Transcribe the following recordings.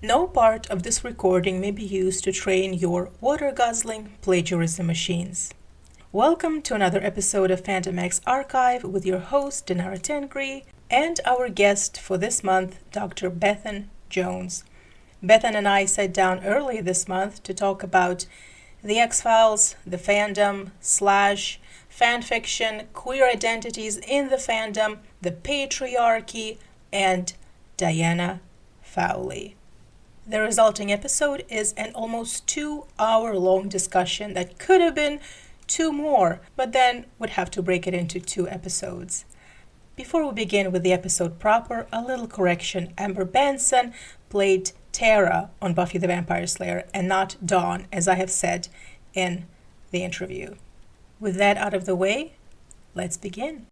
No part of this recording may be used to train your water-guzzling plagiarism machines. Welcome to another episode of Phantom X Archive with your host, Dinara Tengri, and our guest for this month, Dr. Bethan Jones. Bethan and I sat down earlier this month to talk about the X-Files, the fandom, Slash, fanfiction, queer identities in the fandom, the patriarchy, and Diana Fowley. The resulting episode is an almost 2 hour long discussion that could have been two more, but then would have to break it into two episodes. Before we begin with the episode proper, a little correction. Amber Benson played Tara on Buffy the Vampire Slayer and not Dawn, as I have said in the interview. With that out of the way, let's begin.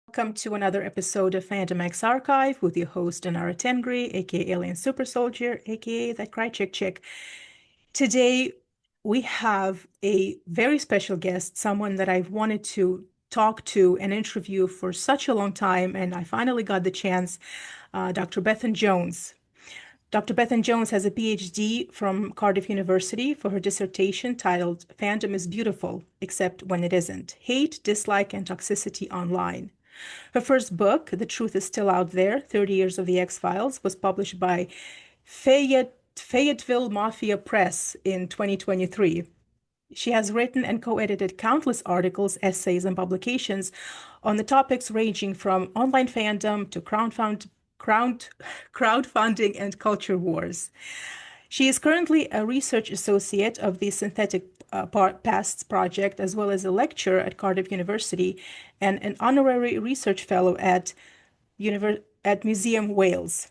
Welcome to another episode of Phantom X Archive with your host, Dinara Tengri, aka Alien Super Soldier, aka That Cry Chick Chick. Today, we have a very special guest, someone that I've wanted to talk to and interview for such a long time, and I finally got the chance, Dr. Bethan Jones. Dr. Bethan Jones has a PhD from Cardiff University for her dissertation titled Fandom is Beautiful, Except When It Isn't: Hate, Dislike, and Toxicity Online. Her first book, The Truth Is Still Out There, 30 Years of the X-Files, was published by Fayetteville Mafia Press in 2023. She has written and co-edited countless articles, essays, and publications on the topics ranging from online fandom to crowdfunding and culture wars. She is currently a research associate of the Synthetic Pasts Project, as well as a lecturer at Cardiff University and an honorary research fellow at Museum Wales.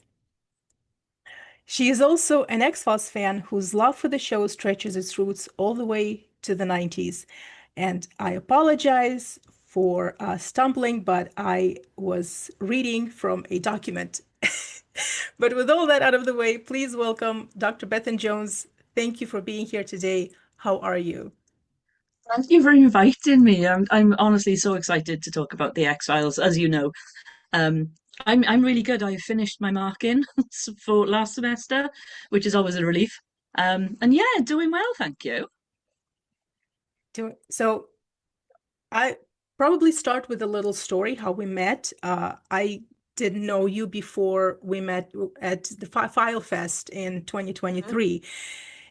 She is also an X-Files fan whose love for the show stretches its roots all the way to the 90s. And I apologize for stumbling, but I was reading from a document. But with all that out of the way, please welcome Dr. Bethan Jones. Thank you for being here today. How are you? Thank you for inviting me. I'm honestly so excited to talk about the X-Files. As you know, um, I'm really good. I finished my marking for last semester, which is always a relief. And yeah, doing well, thank you. So I probably start with a little story how we met. I didn't know you before we met at the File Fest in Mhm. 2023.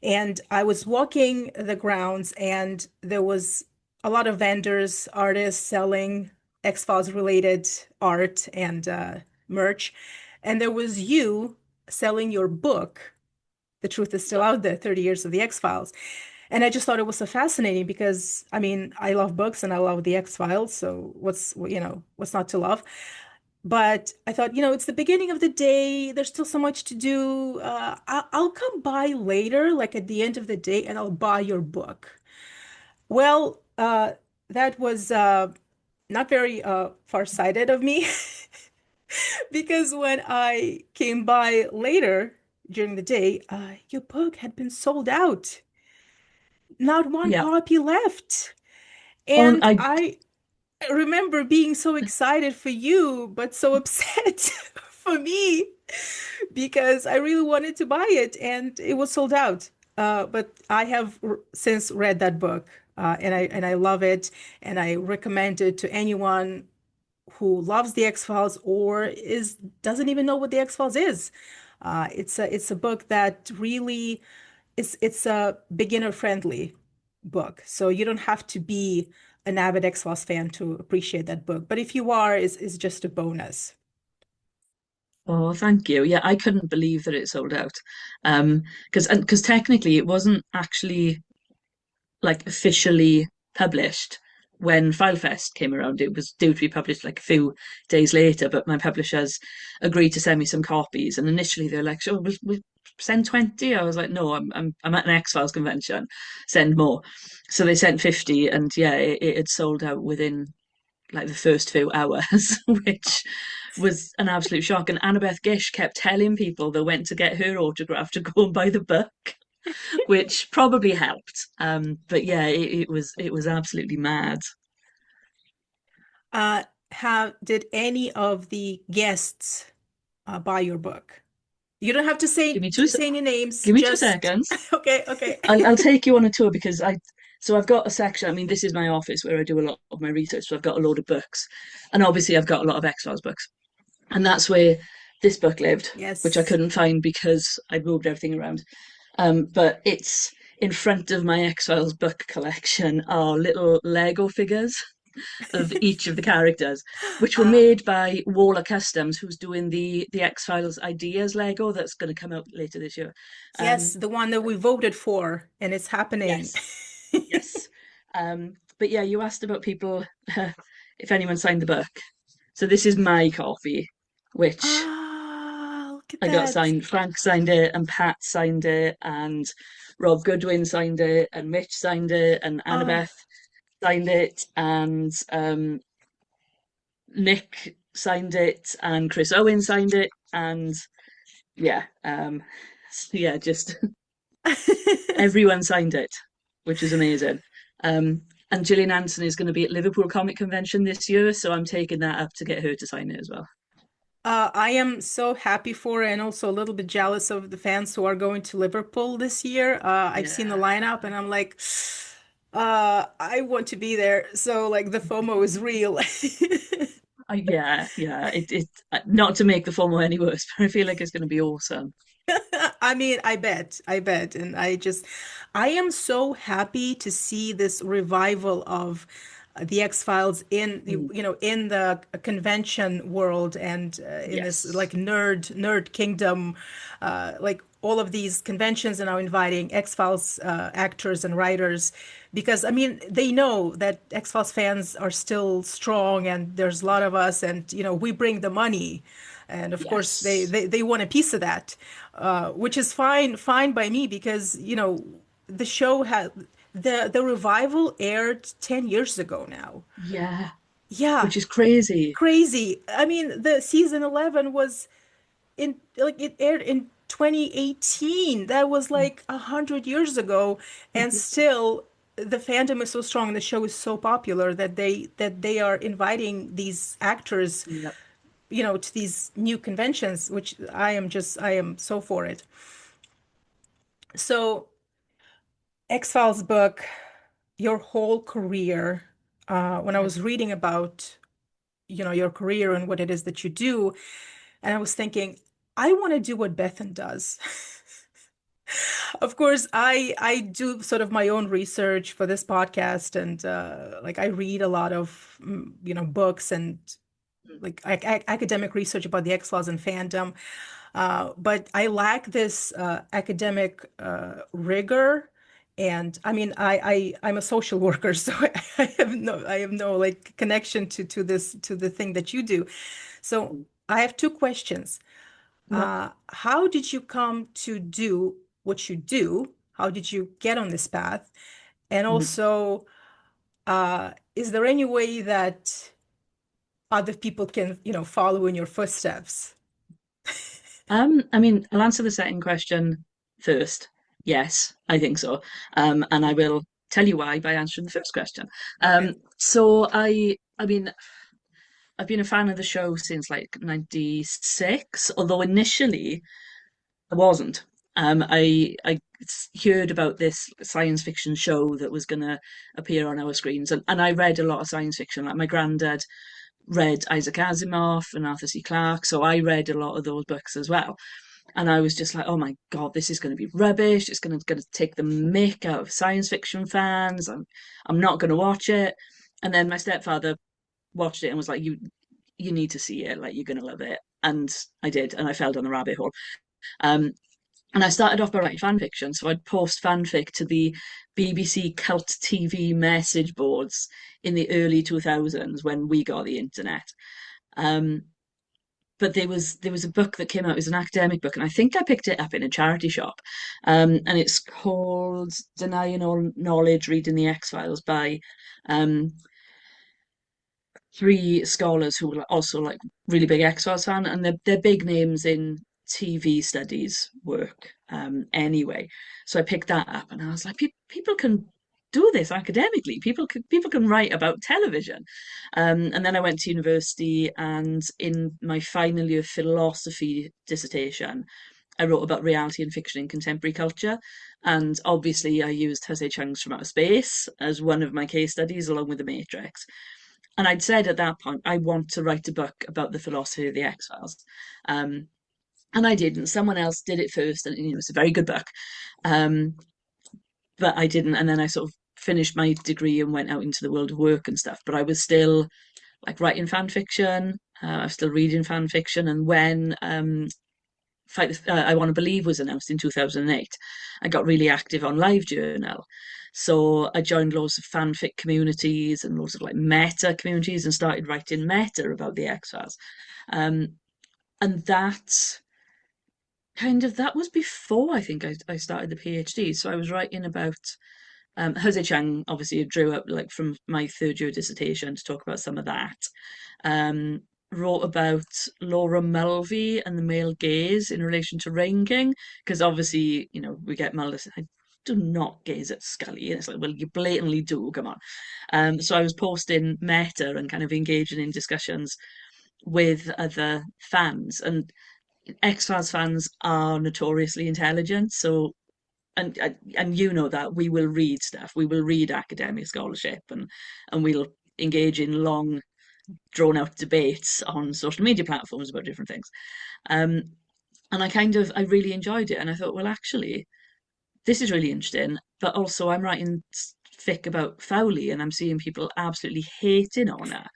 And I was walking the grounds, and there was a lot of vendors, artists selling X-Files related art and merch. And there was you selling your book, The Truth Is Still Yep. Out There, 30 Years of the X-Files. And I just thought it was so fascinating because, I mean, I love books and I love the X-Files, so what's not to love? But I thought, it's the beginning of the day. There's still so much to do. I'll come by later, like at the end of the day, and I'll buy your book. Well, that was not very far-sighted of me because when I came by later during the day, your book had been sold out. Not one Yeah. copy left. On And I I remember being so excited for you, but so upset for me because I really wanted to buy it and it was sold out. But I have since read that book, and I love it, and I recommend it to anyone who loves the X-Files or is doesn't even know what the X-Files is. It's a book that really it's a beginner friendly book. So you don't have to be an avid X-Files fan to appreciate that book. But if you are, it's just a bonus. Oh, thank you. Yeah, I couldn't believe that it sold out. Because technically it wasn't actually like officially published when FileFest came around. It was due to be published like a few days later, but my publishers agreed to send me some copies. And initially they're like, "Sure, we'll send 20." I was like, "No, I'm at an X Files convention. Send more." So they sent 50, and yeah, it had sold out within like the first few hours, which was an absolute shock. And Annabeth Gish kept telling people they went to get her autograph to go and buy the book, which probably helped. But yeah, it was absolutely mad. Have did any of the guests buy your book? You don't have to Give say me say any names. give me two Just seconds. okay, okay. I'll take you on a tour because so I've got a section. I mean, this is my office where I do a lot of my research. So I've got a load of books, and obviously I've got a lot of X-Files books, and that's where this book lived, which I Yes. couldn't find because I'd moved everything around. But it's in front of my X-Files book collection are little Lego figures of each of the characters, which were Ah, made by Waller Customs, who's doing the X-Files Ideas Lego that's going to come out later this year. yes, Um, the one that we voted for, and it's happening. yes, yes. But yeah, you asked about people if anyone signed the book. So this is my copy, which Ah, look at I got that. signed. Frank signed it, and Pat signed it, and Rob Goodwin signed it, and Mitch signed it, and Ah. Annabeth signed it, and Nick signed it, and Chris Owen signed it, and yeah, yeah, just everyone signed it, which is amazing. And Gillian Anderson is going to be at Liverpool Comic Convention this year, so I'm taking that up to get her to sign it as well. I am so happy for and also a little bit jealous of the fans who are going to Liverpool this year. I've seen the Yeah. lineup and I'm like, I want to be there. So like the FOMO is real. Yeah, yeah. It not to make the FOMO any worse, but I feel like it's going to be awesome. I mean, I bet. And I am so happy to see this revival of the X-Files in, Mm. in the convention world and in this like Yes. nerd kingdom, like all of these conventions are now inviting X-Files actors and writers because I mean they know that X-Files fans are still strong and there's a lot of us and we bring the money. And of course, Yes. they want a piece of that, which is fine by me because the show had the revival aired 10 years ago now. Yeah. Yeah, Which is crazy. crazy. I mean, the season 11 was in like it aired in 2018. That was like 100 years ago, and still the fandom is so strong. The show is so popular that they are inviting these actors Yep. to these new conventions, which I am so for it. So, X-Files book, your whole career, when I Yeah. was reading about, your career and what it is that you do, and I was thinking, I want to do what Bethan does. Of course, I do sort of my own research for this podcast, and like I read a lot of books and like academic research about the X-Files and fandom. But I lack this academic rigor. And I mean, I'm a social worker, so I have no like connection to this to the thing that you do. So Mm. I have two questions. Yep. How did you come to do what you do? How did you get on this path? And Mhm. also, is there any way that other people can, follow in your footsteps? I mean, I'll answer the second question first. Yes, I think so. And I will tell you why by answering the first question. Okay. So I mean, I've been a fan of the show since like 96, although initially I wasn't. I heard about this science fiction show that was going to appear on our screens, and I read a lot of science fiction. Like my granddad read Isaac Asimov and Arthur C. Clarke, so I read a lot of those books as well. And I was just like, oh my God, this is going to be rubbish. It's going to take the mick out of science fiction fans. I'm not going to watch it. And then my stepfather watched it and was like, you need to see it. Like you're going to love it. And I did, and I fell down the rabbit hole. Um, and I started off by writing fan fiction. So I'd post fanfic to the BBC Cult TV message boards in the early 2000s when we got the internet. Um, but there was a book that came out. It was an academic book, and I think I picked it up in a charity shop. And it's called "Denying All Knowledge: Reading the X Files" by um, three scholars who were also like really big X Files fan, and they're big names in TV studies work. Anyway, so I picked that up, and I was like, people can do this academically. People can write about television. And then I went to university, and in my final year philosophy dissertation, I wrote about reality and fiction in contemporary culture. And obviously, I used Jose Chung's From Outer Space as one of my case studies, along with The Matrix. And I'd said at that point, I want to write a book about the philosophy of the X Files. Um, and I didn't. Someone else did it first, and it's a very good book. Um, but I didn't. And then I sort of finished my degree and went out into the world of work and stuff. But I was still like writing fan fiction. I was still reading fan fiction. And when I Want to Believe was announced in 2008, I got really active on LiveJournal. So I joined loads of fanfic communities and loads of like meta communities and started writing meta about the X Files. Um, and that was before I think I started the PhD. So I was writing about Jose Chang obviously drew up like from my third year dissertation to talk about some of that. Um, Wrote about Laura Mulvey and the male gaze in relation to Rain King, because obviously, we get Mulder, I do not gaze at Scully. And it's like, well, you blatantly do, come on. So I was posting meta and kind of engaging in discussions with other fans. And X-Files fans are notoriously intelligent, so and you know that we will read stuff. We will read academic scholarship, and we'll engage in long, drawn out debates on social media platforms about different things. Um, and I really enjoyed it, and I thought, well, actually, this is really interesting. But also, I'm writing fic about Fowley, and I'm seeing people absolutely hating on her.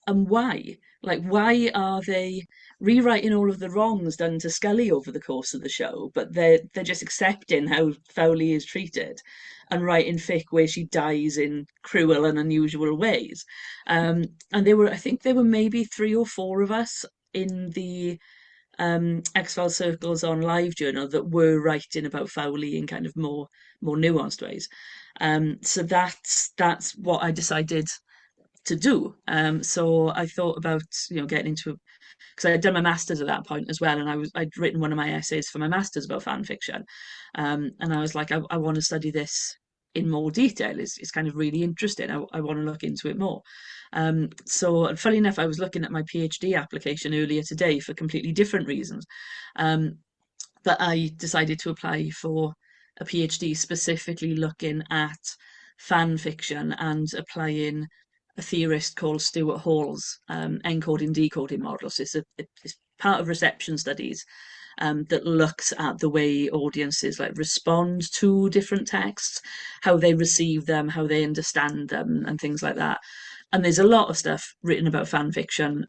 And why? Like, why are they rewriting all of the wrongs done to Scully over the course of the show, but they're just accepting how Fowley is treated and writing fic where she dies in cruel and unusual ways. And I think there were maybe three or four of us in the X Files circles on LiveJournal that were writing about Fowley in kind of more nuanced ways. So that's what I decided to do. So I thought about getting into, because I had done my masters at that point as well, and I'd written one of my essays for my masters about fan fiction, and I was like, I want to study this in more detail. It's kind of really interesting. I want to look into it more. So funny enough, I was looking at my PhD application earlier today for completely different reasons. Um, but I decided to apply for a PhD specifically looking at fan fiction and applying a theorist called Stuart Hall's encoding decoding model. So it's part of reception studies that looks at the way audiences like respond to different texts, how they receive them, how they understand them, and things like that. And there's a lot of stuff written about fan fiction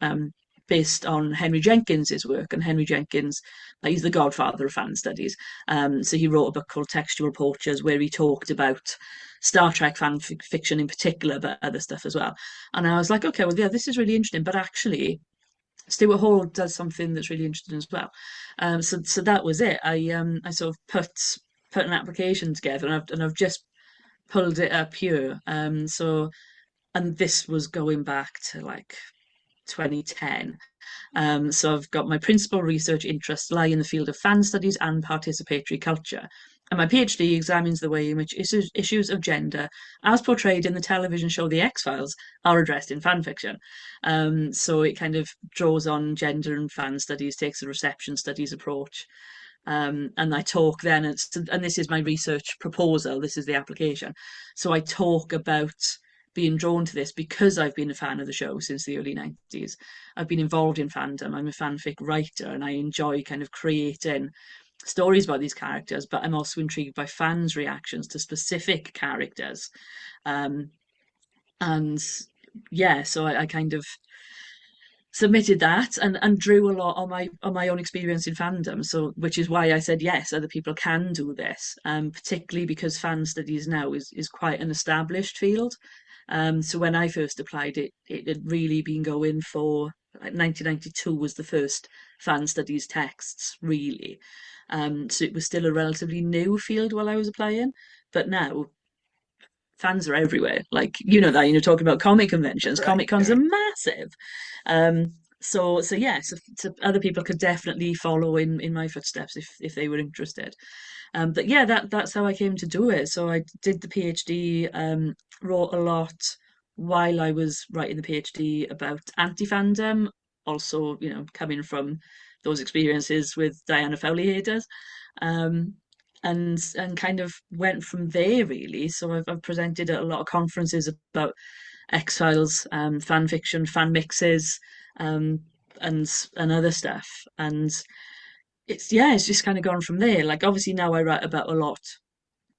based on Henry Jenkins's work. And Henry Jenkins, he's the godfather of fan studies. So he wrote a book called Textual Portraits, where he talked about Star Trek fan fiction in particular, but other stuff as well. And I was like, okay, well, yeah, this is really interesting. But actually, Stuart Hall does something that's really interesting as well. So that was it. I sort of put an application together, and I've just pulled it up here. And this was going back to like 2010. So I've got my principal research interests lie in the field of fan studies and participatory culture. And my PhD examines the way in which issues of gender, as portrayed in the television show The X Files, are addressed in fan fiction. So it kind of draws on gender and fan studies, takes a reception studies approach. And I talk then, and this is my research proposal, this is the application. So I talk about being drawn to this because I've been a fan of the show since the early 90s. I've been involved in fandom. I'm a fanfic writer and I enjoy kind of creating stories about these characters, but I'm also intrigued by fans' reactions to specific characters. Um, and yeah, so I kind of submitted that and drew a lot on my own experience in fandom. So which is why I said yes, other people can do this, particularly because fan studies now is quite an established field. So when I first applied, it had really been going for like 1992 was the first fan studies texts really. So it was still a relatively new field while I was applying, but now fans are everywhere. Like that talking about comic conventions. Right, Comic cons are right. massive. So yeah, so other people could definitely follow in my footsteps if they were interested. But yeah, that's how I came to do it. So I did the PhD, wrote a lot while I was writing the PhD about anti-fandom, also, coming from those experiences with Diana Fowley haters, um, and kind of went from there really. So I've presented at a lot of conferences about X-Files, fan fiction, fan mixes, um, and other stuff. And it's just kind of gone from there. Like obviously now I write about a lot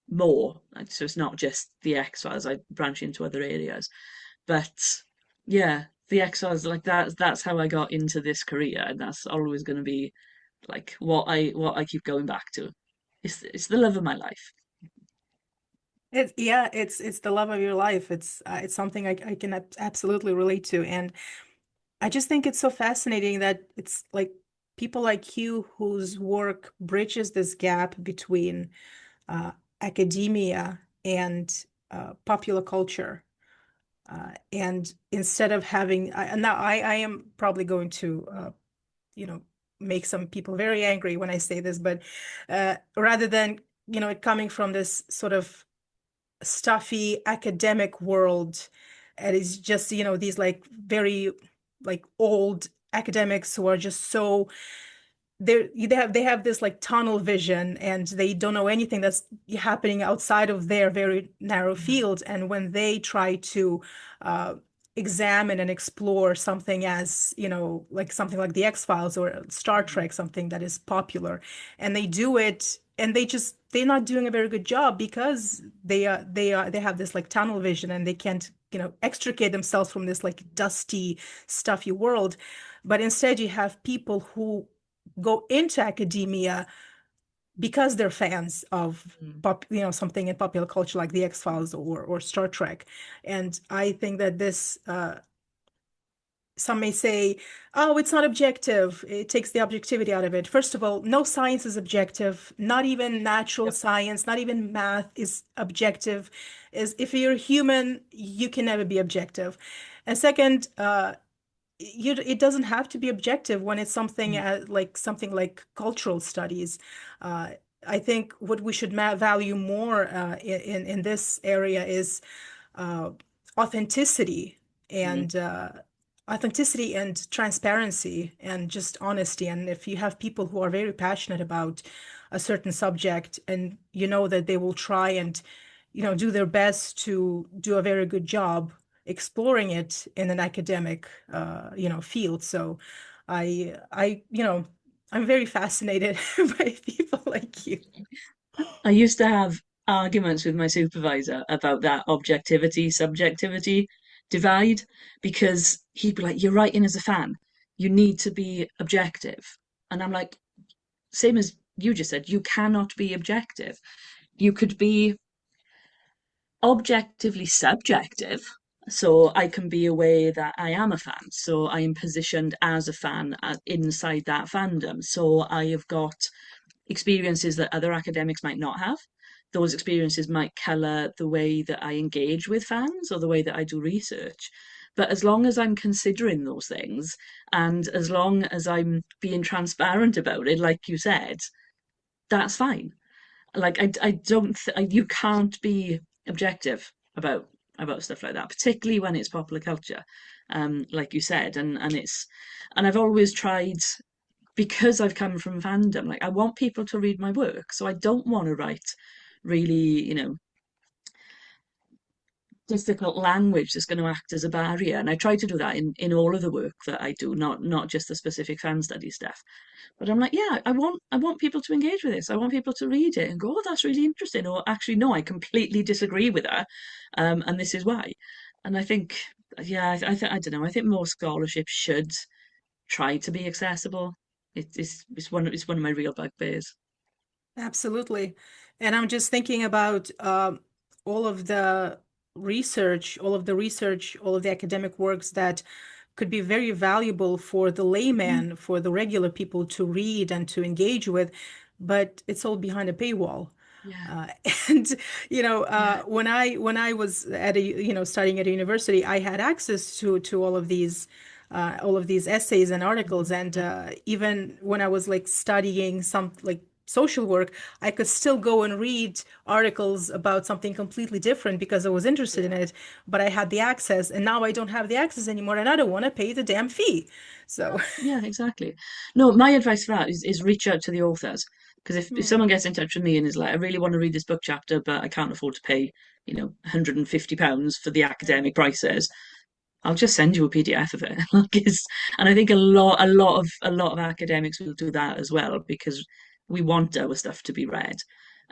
more, like, so it's not just the X-Files. I branch into other areas, but yeah, the X-Files like that's how I got into this career, and that's always going to be like what I keep going back to. It's the love of my life. Yeah, it's the love of your life. It's something I can absolutely relate to, and I just think it's so fascinating that it's like people like you whose work bridges this gap between uh, academia and popular culture. And instead of having, now I am probably going to, you know, make some people very angry when I say this, but rather than, it coming from this sort of stuffy academic world, it is just, these like very like old academics who are just so they have this like tunnel vision, and they don't know anything that's happening outside of their very narrow Mhm. field. And when they try to uh, examine and explore something, as like something like the X-Files or Star Trek, something that is popular, and they do it, and they're not doing a very good job because they have this like tunnel vision, and they can't extricate themselves from this like dusty, stuffy world. But instead you have people who go into academia because they're fans of Mhm. something in popular culture like the X-Files or Star Trek. And I think that this some may say, oh, it's not objective. It takes the objectivity out of it. First of all, no science is objective. Not even natural Yep. science, not even math is objective. Is if you're human, you can never be objective. And second, it doesn't have to be objective when it's something Mhm. like something like cultural studies. Uh, I think what we should value more in this area is uh, authenticity Mhm. and transparency and just honesty. And if you have people who are very passionate about a certain subject, and you know that they will try and do their best to do a very good job exploring it in an academic field. So I'm very fascinated by people like you. I used to have arguments with my supervisor about that objectivity subjectivity divide because he'd be like, "You're writing as a fan. You need to be objective." And I'm like, same as you just said, you cannot be objective. You could be objectively subjective. So I can be aware that I am a fan. So I am positioned as a fan inside that fandom. So I have got experiences that other academics might not have. Those experiences might colour the way that I engage with fans or the way that I do research. But as long as I'm considering those things and as long as I'm being transparent about it, like you said, that's fine. Like I don't you can't be objective about stuff like that, particularly when it's popular culture, like you said, and I've always tried because I've come from fandom, like I want people to read my work, so I don't want to write really, difficult language that's going to act as a barrier. And I try to do that in all of the work that I do, not just the specific fan study stuff. But I'm like, yeah, I want people to engage with this. I want people to read it and go, oh, that's really interesting. Or actually, no, I completely disagree with her, and this is why. And I think, yeah, I don't know. I think more scholarship should try to be accessible. It's one of my real bugbears. Absolutely. And I'm just thinking about all of the all of the academic works that could be very valuable for the Mhm. layman, for the regular people to read and to engage with, but it's all behind a paywall. Yeah, Uh, and yeah. when I was studying at a university, I had access to all of these essays and articles. Mhm. And even when I was like studying some like social work, I could still go and read articles about something completely different because I was interested in Yeah. it, but I had the access, and now I don't have the access anymore, and I don't want to pay the damn fee. So, Yeah, exactly. No, my advice for that is reach out to the authors. Because if hmm, someone gets in touch with me and is like, I really want to read this book chapter, but I can't afford to pay, £150 for the academic prices, I'll just send you a PDF of it. And I think a lot of academics will do that as well because we want our stuff to be read,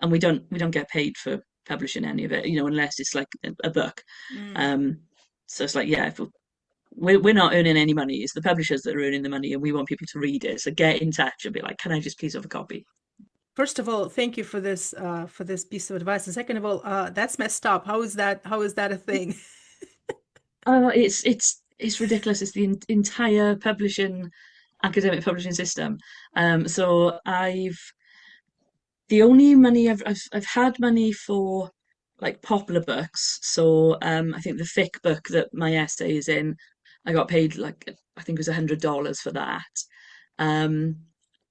and we don't get paid for publishing any of it, unless it's like a book. mm. Um, so it's like, yeah, if we're not earning any money. It's the publishers that are earning the money, and we want people to read it. So get in touch and be like, can I just please have a copy? First of all, thank you for this piece of advice. And second of all, that's messed up. How is that? How is that a thing? Oh, it's ridiculous. It's the entire academic publishing system. So the only money I've had money for like popular books. So I think the thick book that my essay is in, I got paid like I think it was $100 for that. Um,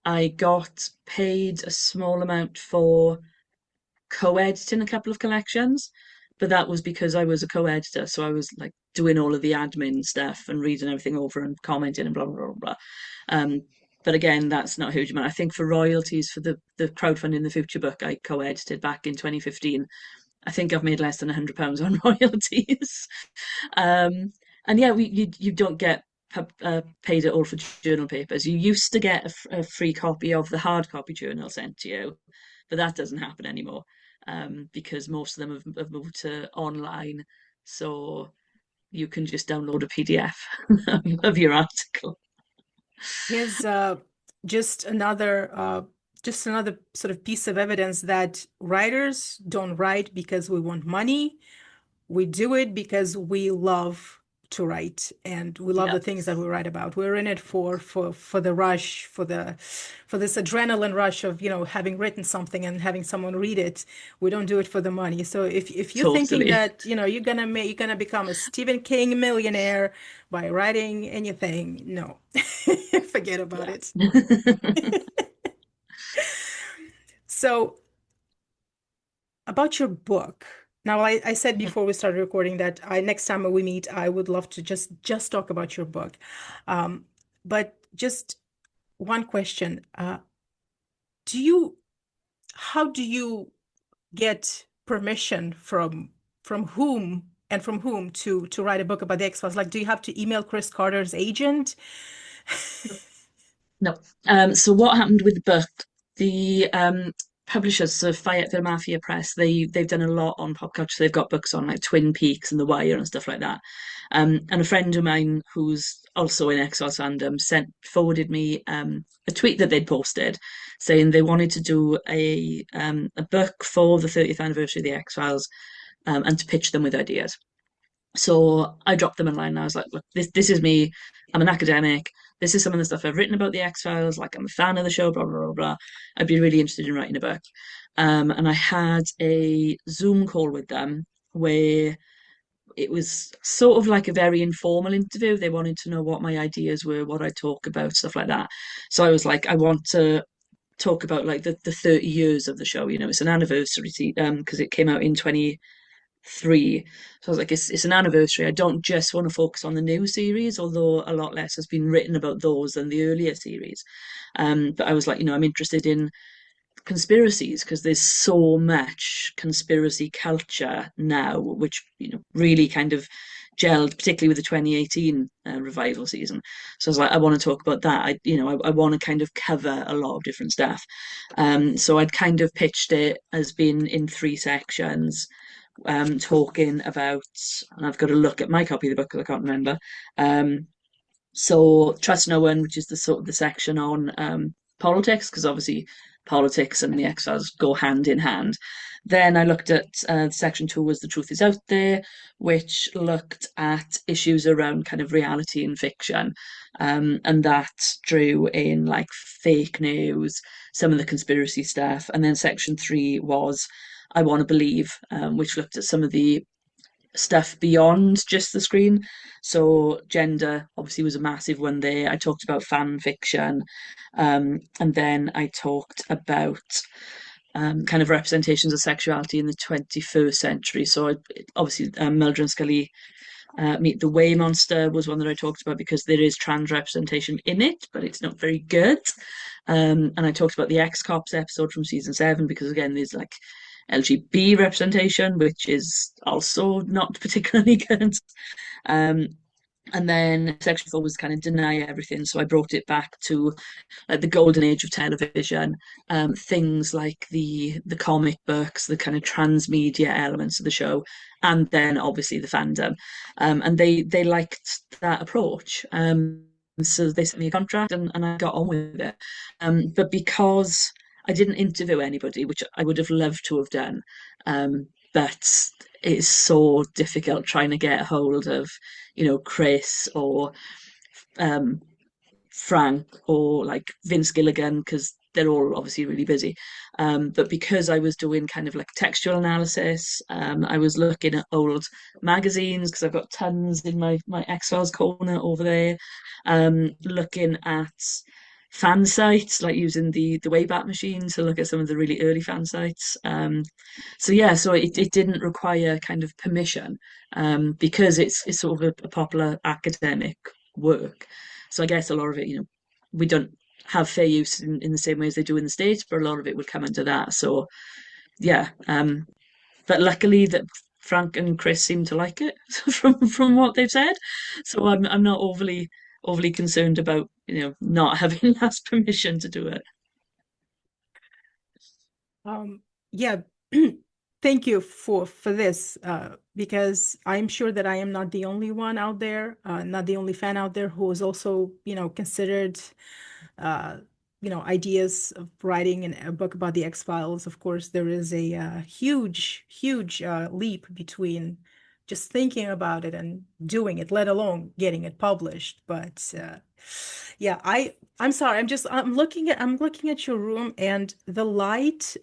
I got paid a small amount for co-editing a couple of collections, but that was because I was a co-editor, so I was like doing all of the admin stuff and reading everything over and commenting and blah blah blah blah. Um, but again, that's not a huge amount. I think for royalties for the crowdfunding the future book I co-edited back in 2015, I think I've made less than £100 on royalties. Um, and yeah, you don't get paid at all for journal papers. You used to get a free copy of the hard copy journal sent to you, but that doesn't happen anymore because most of them have moved to online. So you can just download a PDF of your article. Here's just another uh, just another sort of piece of evidence that writers don't write because we want money. We do it because we love to write and we love Yeah, the things that we write about. We're in it for the rush, for this adrenaline rush of, having written something and having someone read it. We don't do it for the money. So if you're thinking totally. that, you're gonna become a Stephen King millionaire by writing anything, no. Forget about Yeah. it. So about your book. Now, I said before we started recording that next time we meet, I would love to just talk about your book. Um, but just one question. Do you, how do you get permission from whom and from whom to write a book about the X-Files? Like, do you have to email Chris Carter's agent? No. So what happened with the book? The publishers, so Fayetteville Mafia Press, they've done a lot on pop culture. So they've got books on like Twin Peaks and The Wire and stuff like that. And a friend of mine who's also in X-Files fandom forwarded me a tweet that they'd posted saying they wanted to do a book for the 30th anniversary of the X-Files and to pitch them with ideas. So I dropped them a line and I was like, look, this is me. I'm an academic. This is some of the stuff I've written about the X-Files. Like I'm a fan of the show, blah, blah, blah, blah. I'd be really interested in writing a book. And I had a Zoom call with them where it was sort of like a very informal interview. They wanted to know what my ideas were, what I talk about, stuff like that. So I was like, I want to talk about like the 30 years of the show. It's an anniversary because it came out in 2023. So I was like, it's an anniversary. I don't just want to focus on the new series, although a lot less has been written about those than the earlier series. But I was like, I'm interested in conspiracies because there's so much conspiracy culture now, which really kind of gelled, particularly with the 2018 revival season. So I was like, I want to talk about that. I want to kind of cover a lot of different stuff. So I'd kind of pitched it as being in three sections talking about, and I've got to look at my copy of the book because I can't remember. So Trust No One, which is the sort of the section on politics, because obviously politics and the X-Files go hand in hand. Then I looked at section two was The Truth Is Out There, which looked at issues around kind of reality and fiction. And that drew in like fake news, some of the conspiracy stuff. And then section three was I Want to Believe, which looked at some of the stuff beyond just the screen. So gender obviously was a massive one there. I talked about fan fiction, and then I talked about kind of representations of sexuality in the 21st century. So obviously, Mulder and Scully Meet the Way Monster was one that I talked about because there is trans representation in it, but it's not very good. And I talked about the Ex Cops episode from season 7 because again, there's like LGBT representation, which is also not particularly good. Um, and then section 4 was kind of deny everything. So I brought it back to like the golden age of television, things like the comic books, the kind of transmedia elements of the show, and then obviously the fandom. And they liked that approach. So they sent me a contract and I got on with it. But because I didn't interview anybody, which I would have loved to have done, but it's so difficult trying to get a hold of, Chris or um, Frank or like Vince Gilligan because they're all obviously really busy. But because I was doing kind of like textual analysis, I was looking at old magazines because I've got tons in my X-Files corner over there. Looking at fan sites, like using the Wayback Machine to look at some of the really early fan sites. So yeah, so it didn't require kind of permission because it's sort of a popular academic work. So I guess a lot of it, we don't have fair use in the same way as they do in the States, but a lot of it would come under that. So yeah, but luckily that Frank and Chris seem to like it from what they've said. So I'm not overly concerned about not having asked permission to do it. Um, yeah, thank you for this, because I'm sure that I am not the only one out there, not the only fan out there who is also, considered uh, ideas of writing a book about the X-Files. Of course, there is a huge, huge leap between just thinking about it and doing it, let alone getting it published. But yeah, I'm sorry. I'm looking at your room and the light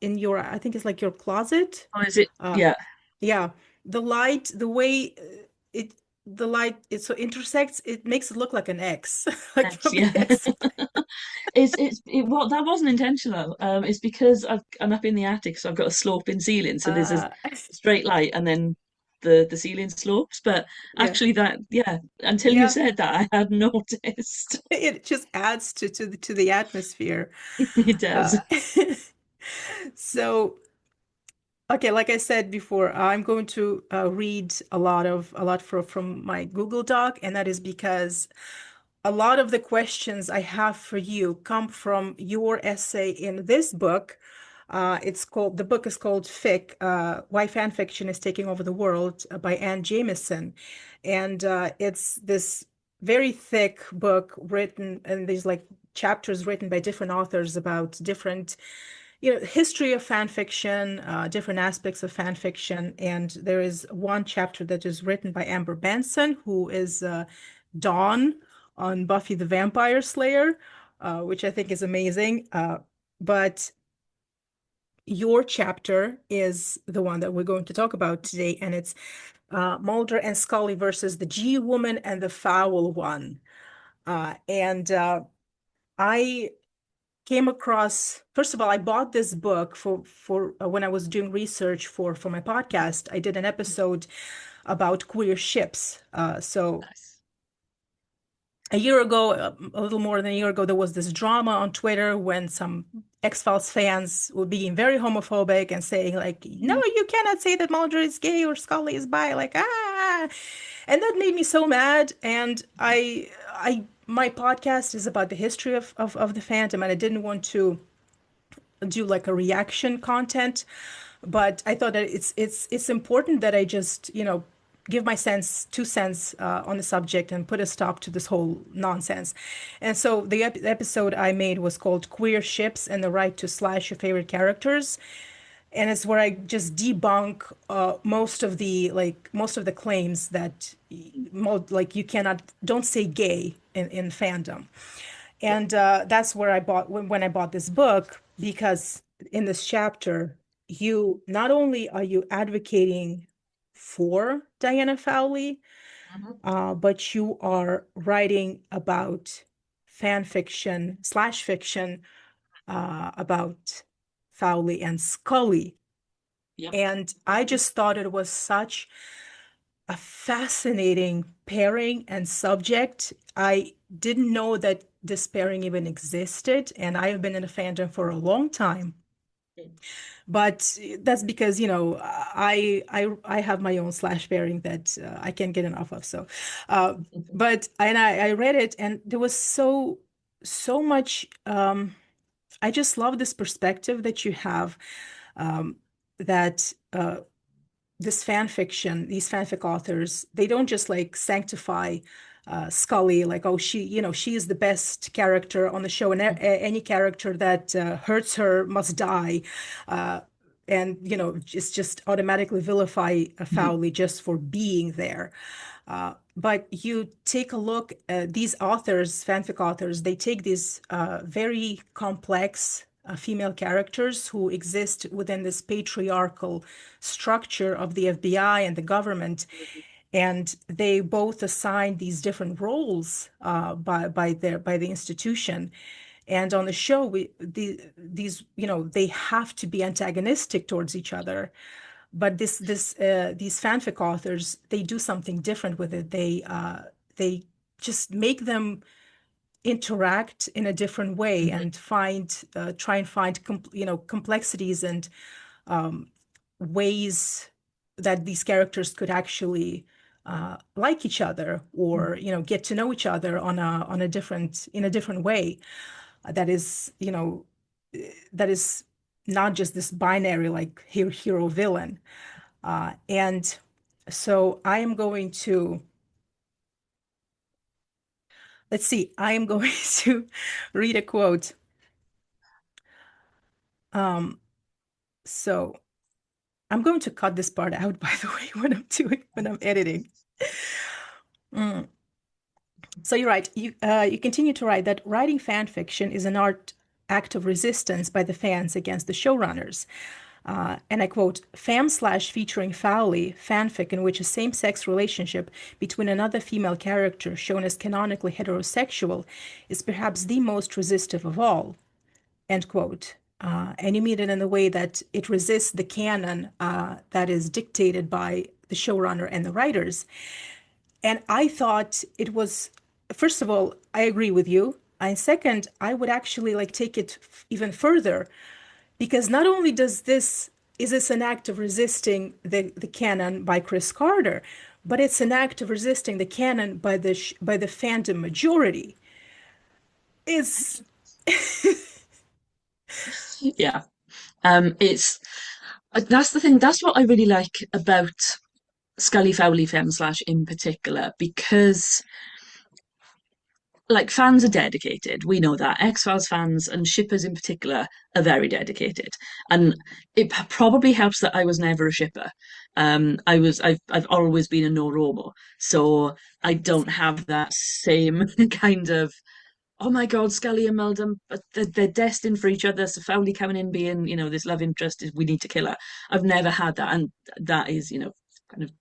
in your, I think it's like your closet. Oh, is it? Uh, Yeah, yeah, the light, the way it the light it so intersects, it makes it look like an X, like X, from the yeah. X. What that wasn't intentional. It's because I'm up in the attic, so I've got a sloping ceiling. So there's a Uh, straight light, and then the ceiling slopes. But yeah, actually, that yeah, until you yeah, said that, I had noticed. it just adds to the atmosphere. It does. Uh, so okay, like I said before, I'm going to read a lot from my Google Doc, and that is because a lot of the questions I have for you come from your essay in this book. The book is called Why Fan Fiction is Taking Over the World by Anne Jameson. And it's this very thick book written, and there's like chapters written by different authors about different history of fan fiction, different aspects of fan fiction. And there is one chapter that is written by Amber Benson, who is Dawn on Buffy the Vampire Slayer, which I think is amazing. But your chapter is the one that we're going to talk about today, and it's Mulder and Scully versus the G Woman and the Foul One. And I came across, first of all, I bought this book for when I was doing research for my podcast. I did an episode about queer ships. So Nice. a year ago, a little more than a year ago, there was this drama on Twitter when some X-Files fans were being very homophobic and saying like, no, Mhm. you cannot say that Mulder is gay or Scully is bi, like, ah. And that made me so mad. And my podcast is about the history of the fandom, and I didn't want to do like a reaction content, but I thought that it's important that I just, give my 2 cents on the subject and put a stop to this whole nonsense. And so the episode I made was called Queer Ships and the Right to Slash Your Favorite Characters. And it's where I just debunk most of the claims that like you cannot don't say gay in fandom. Yeah. And that's where I bought when I bought this book, because in this chapter, you not only are you advocating for Diana Fowley, Mhm. but you are writing about fan fiction slash fiction about Fowley and Scully. Yep. And I just thought it was such a fascinating pairing and subject. I didn't know that this pairing even existed, and I have been in the fandom for a long time. But that's because, I have my own slash pairing that I can't get enough of. So, uh, but and I read it, and there was so much. I just love this perspective that you have, that this fan fiction, these fanfic authors, they don't just like sanctify Scully, like, oh, she is the best character on the show, and any character that hurts her must die. Uh, and, just automatically vilify Fowley just for being there. But you take a look at these authors, fanfic authors, they take these very complex female characters who exist within this patriarchal structure of the FBI and the government, and they both assign these different roles by the institution. And on the show, these they have to be antagonistic towards each other. But these fanfic authors, they do something different with it. They just make them interact in a different way Mhm. and try and find complexities and ways that these characters could actually like each other, or get to know each other on a different in a different way. That is, that is not just this binary like hero villain. And so I am going to, let's see, I am going to read a quote. Um, so I'm going to cut this part out, by the way, when I'm editing. Mm. So you're right. You continue to write that writing fan fiction is an act of resistance by the fans against the showrunners. And I quote, "Fam slash featuring Fowley, fanfic in which a same-sex relationship between another female character shown as canonically heterosexual is perhaps the most resistive of all," end quote. And you mean it in a way that it resists the canon that is dictated by the showrunner and the writers. And I thought it was, first of all, I agree with you. And second, I would actually like take it even further, because not only is this an act of resisting the canon by Chris Carter, but it's an act of resisting the canon by the fandom majority. Is Yeah. It's that's the thing. That's what I really like about Scully Fowley Femme Slash in particular, because like fans are dedicated. We know that X-Files fans and shippers in particular are very dedicated, and it probably helps that I was never a shipper. I've always been a no Romo, so I don't have that same kind of oh my God, Scully and Meldon, but they're destined for each other. So Fowley coming in being, this love interest is we need to kill her. I've never had that, and that is, kind of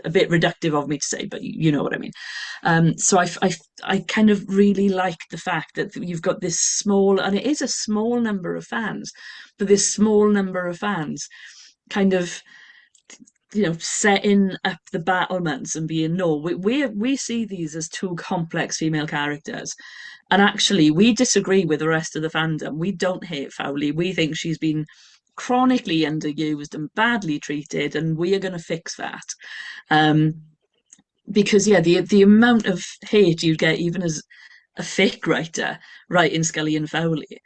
a bit reductive of me to say, but you know what I mean. So I kind of really like the fact that you've got this small, and it is a small number of fans, but this small number of fans kind of setting up the battlements and being no, we see these as two complex female characters, and actually we disagree with the rest of the fandom. We don't hate Fowley. We think she's been chronically underused and badly treated, and we are going to fix that. Um, because yeah, the amount of hate you'd get even as a fic writer writing Scully and Fowley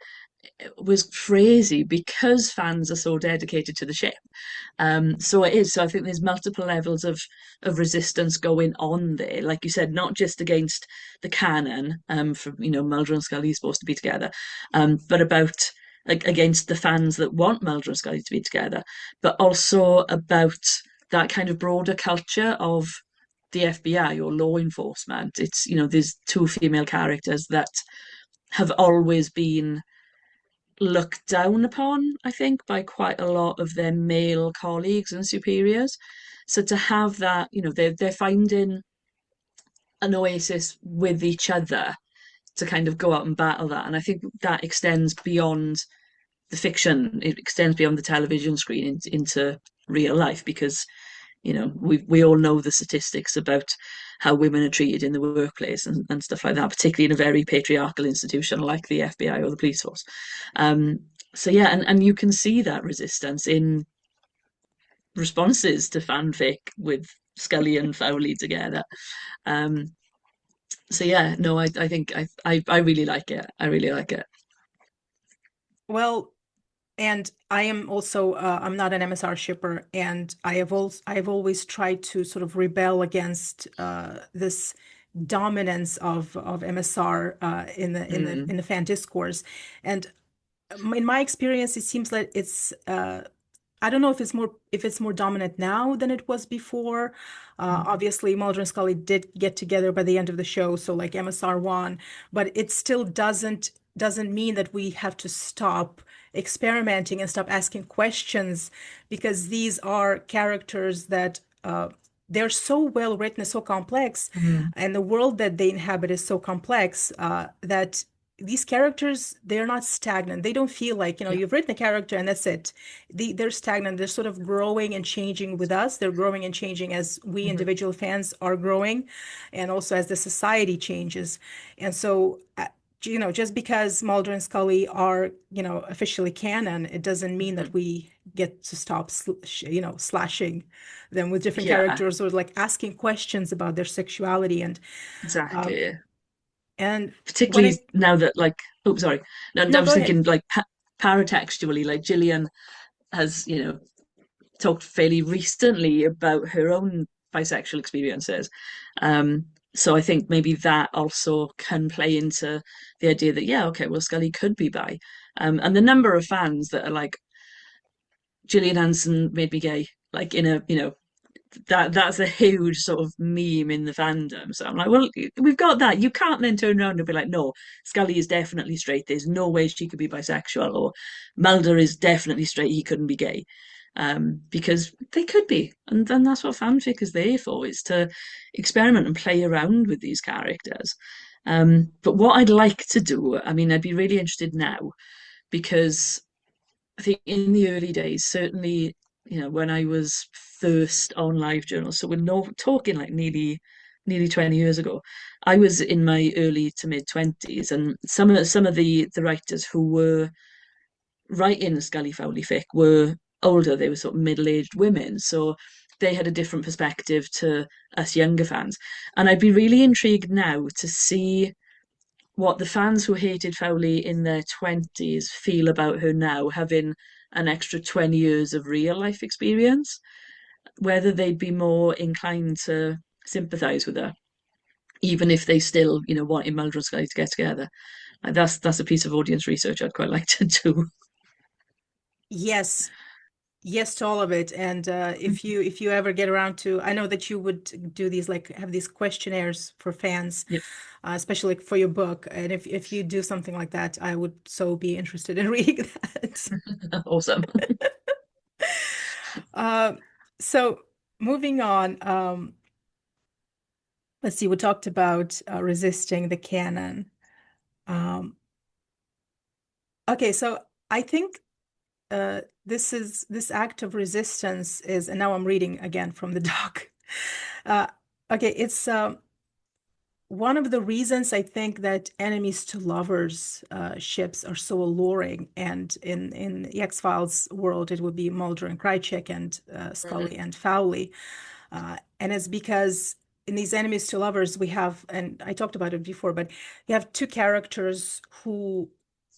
was crazy because fans are so dedicated to the ship. So it is. So I think there's multiple levels of resistance going on there. Like you said, not just against the canon, from Mulder and Scully is supposed to be together, but about like against the fans that want Mulder and Scully to be together, but also about that kind of broader culture of the FBI or law enforcement. It's there's two female characters that have always been looked down upon, I think, by quite a lot of their male colleagues and superiors. So to have that, they're finding an oasis with each other to kind of go out and battle that. And I think that extends beyond the fiction. It extends beyond the television screen into real life because we all know the statistics about how women are treated in the workplace and stuff like that, particularly in a very patriarchal institution like the FBI or the police force. Um, so yeah, and you can see that resistance in responses to fanfic with Scully and Fowley together. Um, so yeah, no, I think I really like it. I really like it. Well, and I am also I'm not an MSR shipper, and I've always tried to sort of rebel against this dominance of MSR Mm, in the fan discourse. And in my experience, it seems like it's I don't know if it's more dominant now than it was before. mm, Obviously, Mulder and Scully did get together by the end of the show, so like MSR won, but it still doesn't mean that we have to stop experimenting and stop asking questions, because these are characters that they're so well written and so complex, mm, and the world that they inhabit is so complex that these characters, they're not stagnant. They don't feel like, yeah. you've written a character and that's it. They're stagnant. They're sort of growing and changing with us. They're growing and changing as we Mhm, individual fans are growing, and also as the society changes. And so, just because Mulder and Scully are, officially canon, it doesn't mean that mhm. we get to stop, slashing them with different Yeah, characters, or like asking questions about their sexuality. Um, exactly. and when Particularly it, now that like, oh, sorry. No, I no, was go ahead. thinking like paratextually, like Gillian has, talked fairly recently about her own bisexual experiences. So I think maybe that also can play into the idea that, yeah, okay, well, Scully could be bi. And the number of fans that are like, Gillian Hanson made me gay, like in a, that's a huge sort of meme in the fandom. So I'm like, well, we've got that. You can't then turn around and be like, no, Scully is definitely straight. There's no way she could be bisexual, or Mulder is definitely straight. He couldn't be gay, because they could be, and then that's what fanfic is there for, is to experiment and play around with these characters. But what I'd like to do, I mean, I'd be really interested now because I think in the early days, certainly, when I was first on live journal, so we're no talking like nearly 20 years ago, I was in my early to mid 20s, and some of the writers who were writing Scully Fowley fic were older, they were sort of middle-aged women. So they had a different perspective to us younger fans. And I'd be really intrigued now to see what the fans who hated Fowley in their 20s feel about her now, having an extra 20 years of real life experience, whether they'd be more inclined to sympathise with her, even if they still, wanted Mulder and Scully to get together. That's a piece of audience research I'd quite like to do. Yes, yes to all of it. And if you ever get around to, I know that you would do these, like have these questionnaires for fans, Yep. especially for your book. And if you do something like that, I would so be interested in reading that. Awesome. Uh, so moving on, let's see, we talked about resisting the canon. Um, okay, so I think this act of resistance is, and now I'm reading again from the doc. Uh, okay, it's one of the reasons I think that enemies to lovers ships are so alluring, and in the X-Files world, it would be Mulder and Krycek and Scully Mhm. and Fowley. And it's because in these enemies to lovers, we have, and I talked about it before, but you have two characters who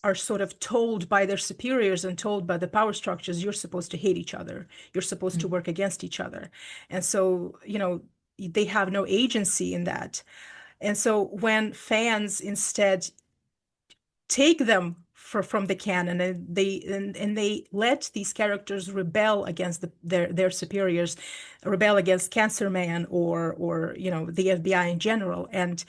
are sort of told by their superiors and told by the power structures, you're supposed to hate each other. You're supposed to work against each other. And so, they have no agency in that. And so when fans instead take them from the canon, and they let these characters rebel against their superiors, rebel against Cancer Man, or the FBI in general, and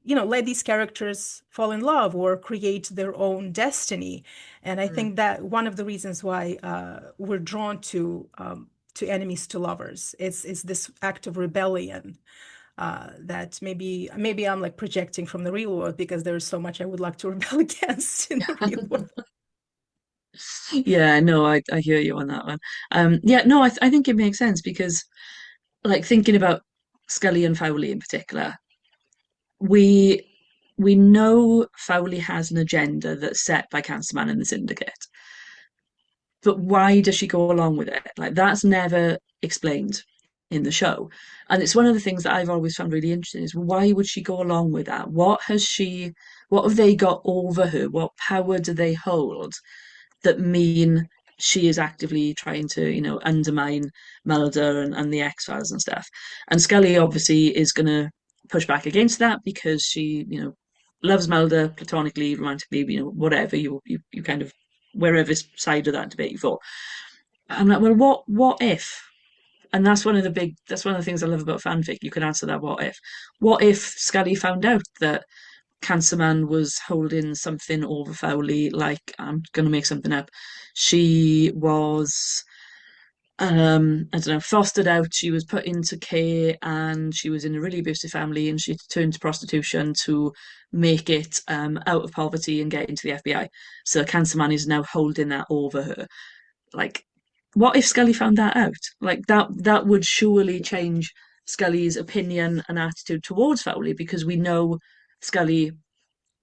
let these characters fall in love or create their own destiny. And I Mm. think that one of the reasons why we're drawn to to enemies to lovers. It's this act of rebellion that maybe I'm like projecting from the real world because there's so much I would like to rebel against in the real world. Yeah, no, I hear you on that one. Yeah, no, I think it makes sense because, like, thinking about Scully and Fowley in particular, we we know Fowley has an agenda that's set by Cancerman and the Syndicate, but why does she go along with it? Like, that's never explained in the show. And it's one of the things that I've always found really interesting is why would she go along with that? What have they got over her? What power do they hold that mean she is actively trying to, undermine Mulder and the X-Files and stuff? And Scully obviously is going to push back against that because she, loves Mulder platonically, romantically, whatever you kind of wherever side of that debate you fall. I'm like, well, what if? And that's one of the things I love about fanfic. You can answer that what if. What if Scully found out that Cancer Man was holding something over Fowley, like I'm gonna make something up. She was I don't know, fostered out, she was put into care and she was in a really abusive family and she turned to prostitution to make it out of poverty and get into the FBI. So Cancer Man is now holding that over her. Like, what if Scully found that out? Like that would surely change Scully's opinion and attitude towards Fowley because we know Scully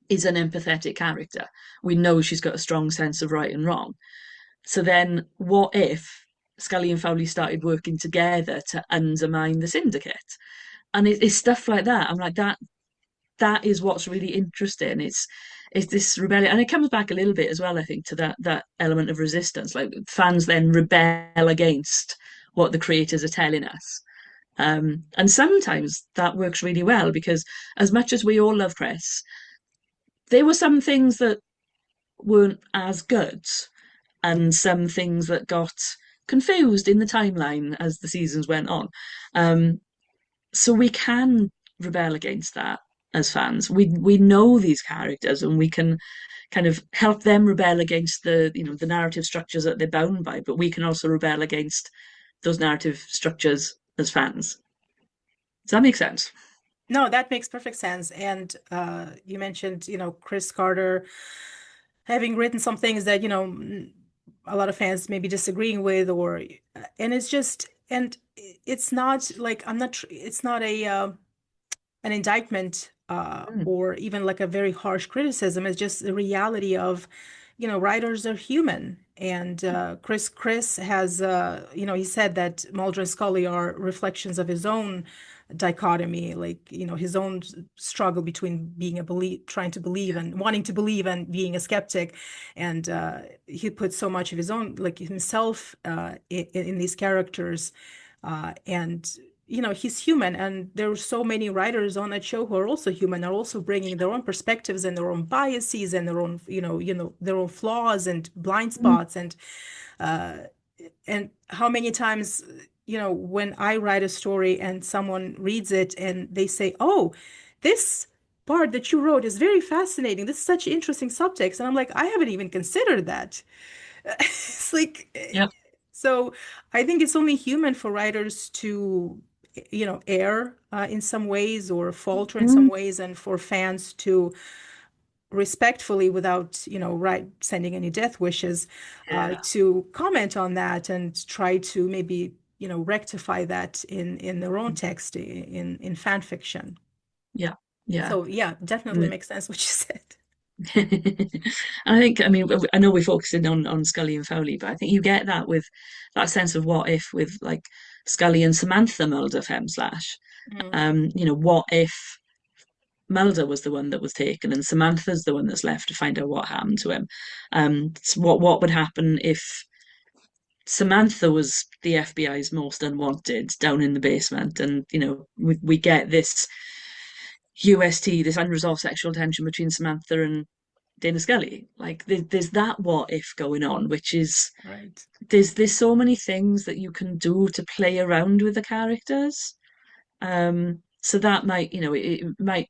is an empathetic character. We know she's got a strong sense of right and wrong. So then, what if Scully and Fowley started working together to undermine the syndicate? And it's stuff like that. I'm like that. That is what's really interesting. It's this rebellion, and it comes back a little bit as well. I think to that element of resistance. Like fans then rebel against what the creators are telling us. And sometimes that works really well because as much as we all love Chris, there were some things that weren't as good and some things that got confused in the timeline as the seasons went on. Um, so we can rebel against that as fans. We know these characters and we can kind of help them rebel against the narrative structures that they're bound by, but we can also rebel against those narrative structures as fans. Does that make sense? No, that makes perfect sense. And you mentioned, Chris Carter having written some things that, a lot of fans may be disagreeing with, or and it's just and it's not like it's not an indictment Mm, or even like a very harsh criticism. It's just the reality of, writers are human. And Chris has, he said that Mulder and Scully are reflections of his own dichotomy, like, his own struggle between trying to believe and wanting to believe and being a skeptic. And he put so much of his own, like himself, in these characters. And he's human, and there are so many writers on that show who are also human, are also bringing their own perspectives and their own biases and their own, their own flaws and blind mm, spots. Uh, and how many times, when I write a story and someone reads it and they say, "Oh, this part that you wrote is very fascinating. This is such interesting subtext," and I'm like, "I haven't even considered that." It's like, yeah. so I think it's only human for writers to, err in some ways or falter in some Mm, ways, and for fans to respectfully, without, right, sending any death wishes, yeah. to comment on that and try to maybe, rectify that in their own text in fan fiction. Yeah. Yeah. So yeah, definitely Mm. makes sense what you said. I think, I mean, I know we focused in on Scully and Foley, but I think you get that with that sense of what if with like Scully and Samantha Mulder Femme Slash. Mm. What if Mulder was the one that was taken and Samantha's the one that's left to find out what happened to him? What would happen if Samantha was the FBI's most unwanted down in the basement, and we get this UST, this unresolved sexual tension between Samantha and Dana Scully. Like there's that what if going on, which is Right. there's so many things that you can do to play around with the characters. So that might, it might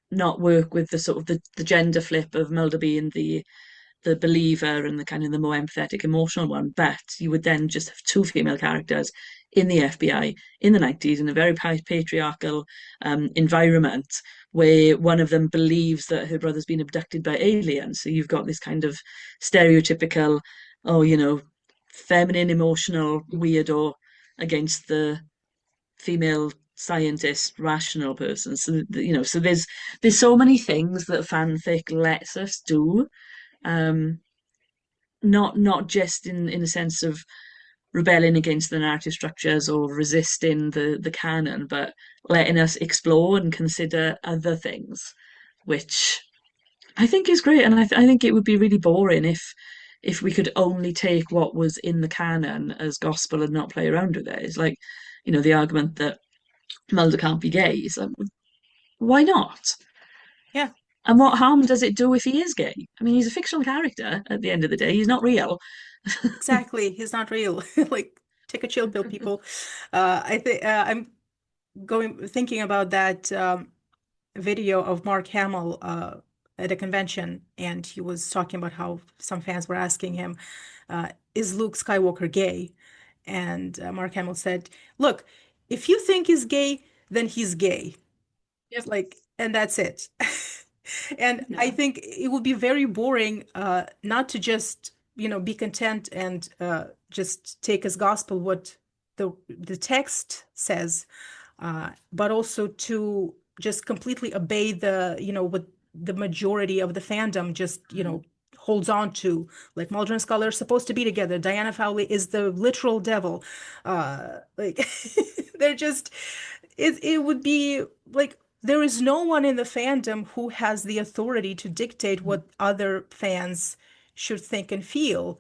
not work with the sort of the gender flip of Mulder being the the believer and the kind of the more empathetic, emotional one. But you would then just have two female characters in the FBI in the 90s in a very patriarchal environment where one of them believes that her brother's been abducted by aliens. So you've got this kind of stereotypical, oh, feminine, emotional weirdo against the female scientist, rational person. So so there's so many things that fanfic lets us do. Um, not just in a sense of rebelling against the narrative structures or resisting the canon, but letting us explore and consider other things, which I think is great. And I think it would be really boring if we could only take what was in the canon as gospel and not play around with it. It's like, the argument that Mulder can't be gay. It's like, why not? Yeah, And what harm does it do if he is gay? I mean, he's a fictional character at the end of the day. He's not real. exactly. He's not real. Like, take a chill pill, people. I think I'm going thinking about that video of Mark Hamill at a convention, and he was talking about how some fans were asking him, "Is Luke Skywalker gay?" And Mark Hamill said, "Look, if you think he's gay, then he's gay. Yep. Like, and that's it." And I Yeah. think it would be very boring not to just, be content and just take as gospel what the text says, but also to just completely obey what the majority of the fandom just, Mhm. holds on to. Like Mulder and Scully are supposed to be together. Diana Fowley is the literal devil. Like they're just it would be like there is no one in the fandom who has the authority to dictate Mhm. what other fans should think and feel.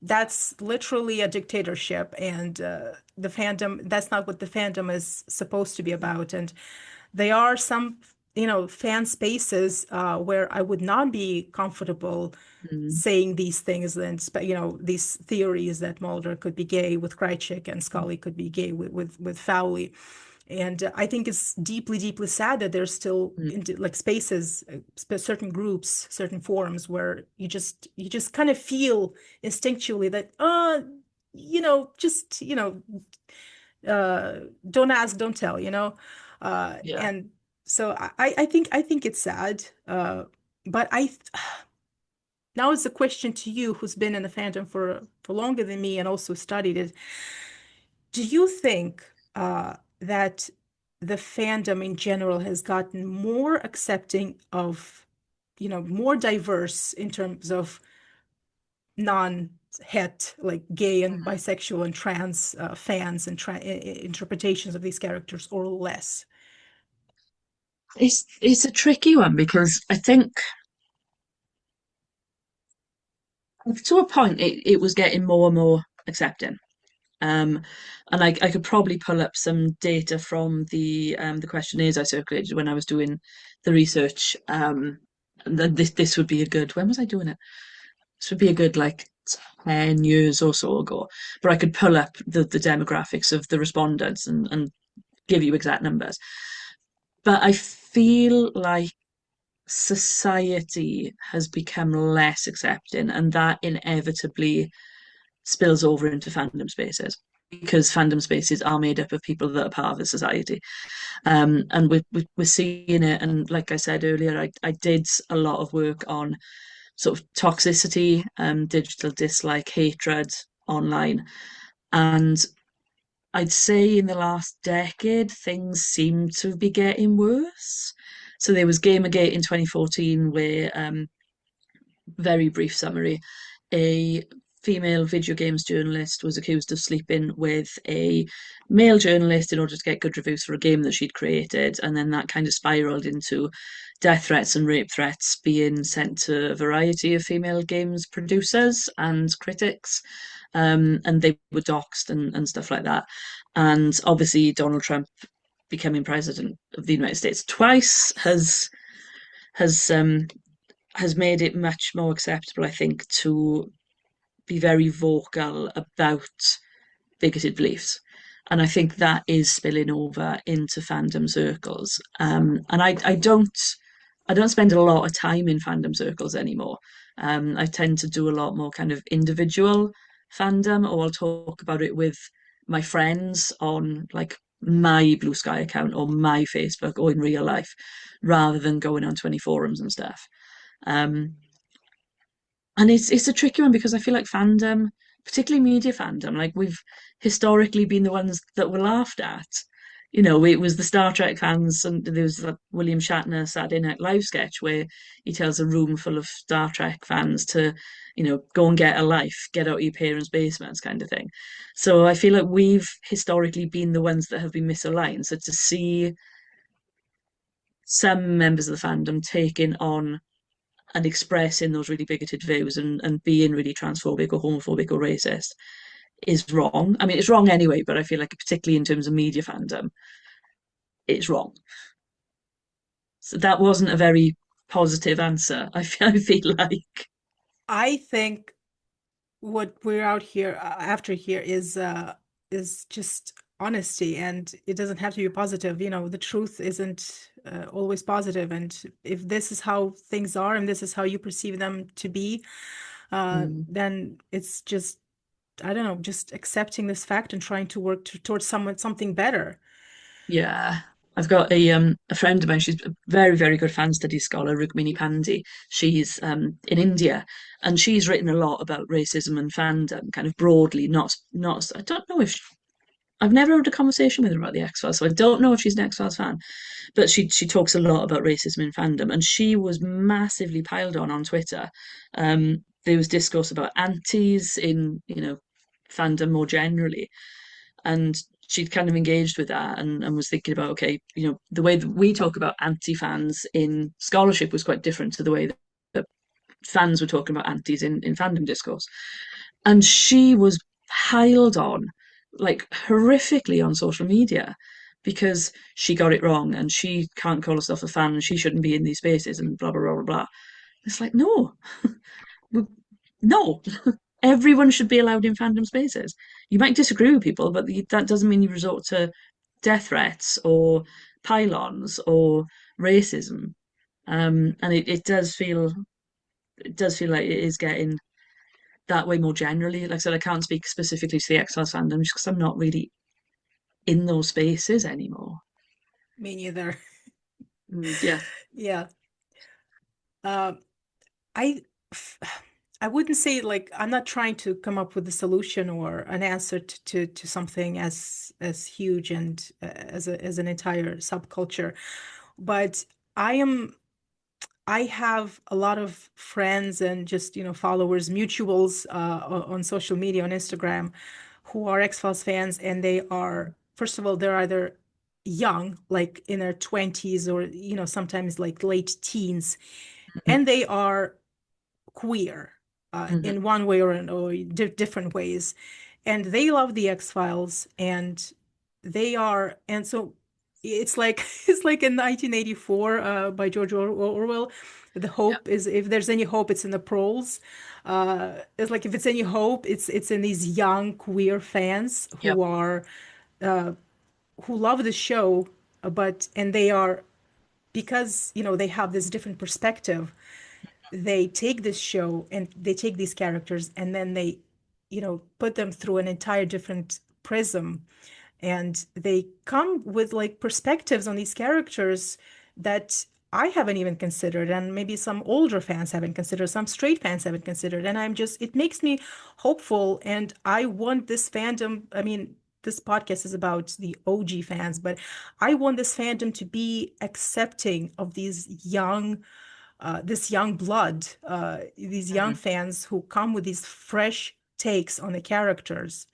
That's literally a dictatorship, and the fandom, that's not what the fandom is supposed to be about. And there are some, fan spaces where I would not be comfortable Mhm. saying these things and, these theories that Mulder could be gay with Krychek and Scully could be gay with Fowley. And I think it's deeply, deeply sad that there's still Mhm. like spaces, certain groups, certain forums where you just kind of feel instinctually that, just, don't ask, don't tell, Yeah. and so I think it's sad. But now it's a question to you, who's been in the fandom for longer than me and also studied it. Do you think that the fandom in general has gotten more accepting of, more diverse in terms of non-het, like gay and Mhm. bisexual and trans fans and interpretations of these characters, or less? It's a tricky one because I think to a point it was getting more and more accepting. Um, and I could probably pull up some data from the questionnaires I circulated when I was doing the research. And then this would be a good, when was I doing it? This would be a good like 10 years or so ago. But I could pull up the demographics of the respondents and give you exact numbers. But I feel like society has become less accepting, and that inevitably spills over into fandom spaces because fandom spaces are made up of people that are part of the society. And we're seeing it. And like I said earlier, I did a lot of work on sort of toxicity, digital dislike, hatred online. And I'd say in the last decade, things seem to be getting worse. So there was Gamergate in 2014, where very brief summary. A female video games journalist was accused of sleeping with a male journalist in order to get good reviews for a game that she'd created. And then that kind of spiraled into death threats and rape threats being sent to a variety of female games producers and critics. And they were doxxed and stuff like that. And obviously, Donald Trump becoming president of the United States twice has has made it much more acceptable, I think, to be very vocal about bigoted beliefs. And I think that is spilling over into fandom circles. And I don't spend a lot of time in fandom circles anymore. I tend to do a lot more kind of individual fandom, or I'll talk about it with my friends on like my Blue Sky account or my Facebook or in real life, rather than going onto any forums and stuff. Um, and it's a tricky one because I feel like fandom, particularly media fandom, like we've historically been the ones that were laughed at. It was the Star Trek fans, and there was that William Shatner Saturday Night Live sketch where he tells a room full of Star Trek fans to, go and get a life, get out of your parents' basements, kind of thing. So I feel like we've historically been the ones that have been misaligned. So to see some members of the fandom taking on and expressing those really bigoted views and being really transphobic or homophobic or racist is wrong. I mean, it's wrong anyway, but I feel like, particularly in terms of media fandom, it's wrong. So that wasn't a very positive answer, I feel like. I think what we're out here after here is just honesty, and it doesn't have to be positive. The truth isn't always positive, and if this is how things are and this is how you perceive them to be, Mm, then it's just, I don't know, just accepting this fact and trying to work towards something better. yeah. I've got a friend of mine, she's a very, very good fan studies scholar, Rukmini Pandey. She's in India, and she's written a lot about racism and fandom, kind of broadly, not I don't know if I've never had a conversation with her about the X Files, so I don't know if she's an X Files fan. But she talks a lot about racism in fandom, and she was massively piled on Twitter. There was discourse about antis in fandom more generally, and she'd kind of engaged with that and was thinking about, okay, the way that we talk about anti fans in scholarship was quite different to the way that fans were talking about antis in fandom discourse. And she was piled on like horrifically on social media because she got it wrong and she can't call herself a fan and she shouldn't be in these spaces and blah blah blah blah blah. It's like, no, no, everyone should be allowed in fandom spaces. You might disagree with people, but that doesn't mean you resort to death threats or pylons or racism. And it does feel like it is getting that way more generally. Like I said, I can't speak specifically to the X-Files fandom just because I'm not really in those spaces anymore. Me neither. Yeah. Yeah. Uh, I f- I wouldn't say, like, I'm not trying to come up with a solution or an answer to something as huge and as an entire subculture, but I am I have a lot of friends and just, followers, mutuals on social media, on Instagram, who are X-Files fans, and they are, first of all, they're either young, like in their 20s, or, sometimes like late teens, Mhm. and they are queer Mhm. in one way or different ways. And they love the X-Files, and and so it's like it's like in 1984 by George Orwell. The Yeah. hope is, if there's any hope, it's in the proles. It's like, if it's any hope, it's in these young queer fans Yep. who love the show, but and they are, because they have this different perspective, they take this show and they take these characters, and then they, put them through an entire different prism, and they come with like perspectives on these characters that I haven't even considered, and maybe some older fans haven't considered, some straight fans haven't considered. And it makes me hopeful, and I want this fandom. I mean, this podcast is about the OG fans, but I want this fandom to be accepting of this young blood, these young Mhm. fans who come with these fresh takes on the characters.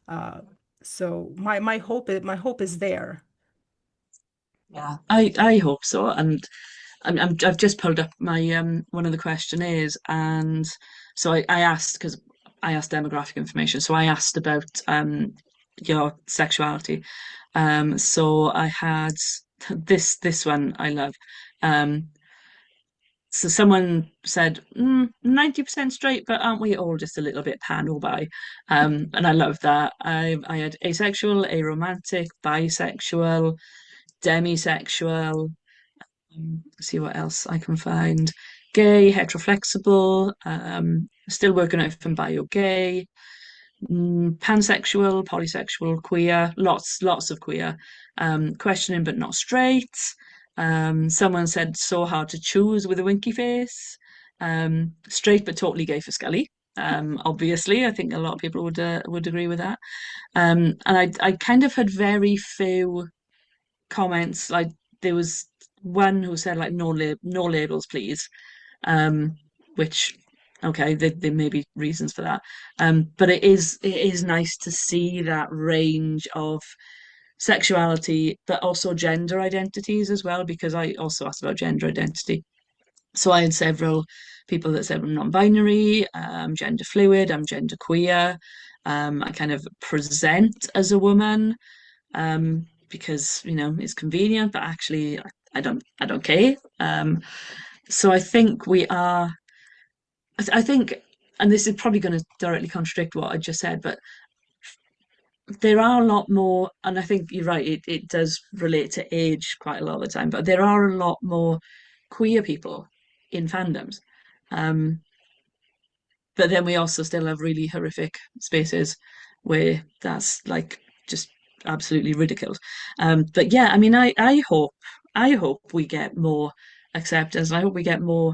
Uh, so my hope is there. Yeah. I hope so. And I've just pulled up my one of the questionnaires, and so I asked because I asked demographic information. So I asked about your sexuality. So I had this one I love. Um, so someone said 90% straight, but aren't we all just a little bit pan or bi? And I love that. I had asexual, aromantic, bisexual, demisexual. See what else I can find. gay, heteroflexible, still working out if I'm bi or gay, pansexual, polysexual, queer, lots of queer, questioning but not straight. Someone said so hard to choose with a winky face. Straight but totally gay for Scully. Obviously, I think a lot of people would agree with that. And I kind of had very few comments. Like there was one who said like no labels, please. Um, which okay, there may be reasons for that. But it is nice to see that range of sexuality, but also gender identities as well, because I also asked about gender identity. So I had several people that said I'm non-binary, gender fluid, I'm gender queer. I kind of present as a woman because it's convenient, but actually I don't care. So I think we are. I think, and this is probably going to directly contradict what I just said, but there are a lot more, and I think you're right, it does relate to age quite a lot of the time, but there are a lot more queer people in fandoms. Um, but then we also still have really horrific spaces where that's like just absolutely ridiculed. But yeah, I mean, I hope we get more acceptance. I hope we get more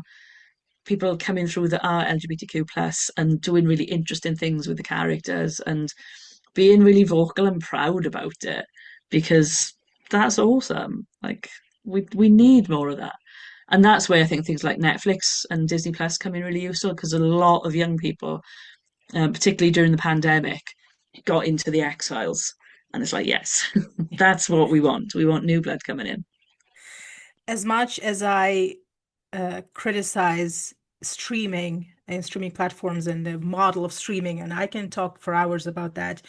people coming through that are LGBTQ plus and doing really interesting things with the characters and being really vocal and proud about it because that's awesome. Like we need more of that. And that's where I think things like Netflix and Disney Plus come in really useful because a lot of young people, particularly during the pandemic, got into the X-Files. And it's like, yes, that's what we want. We want new blood coming in. As much as I criticize streaming and streaming platforms and the model of streaming, and I can talk for hours about that,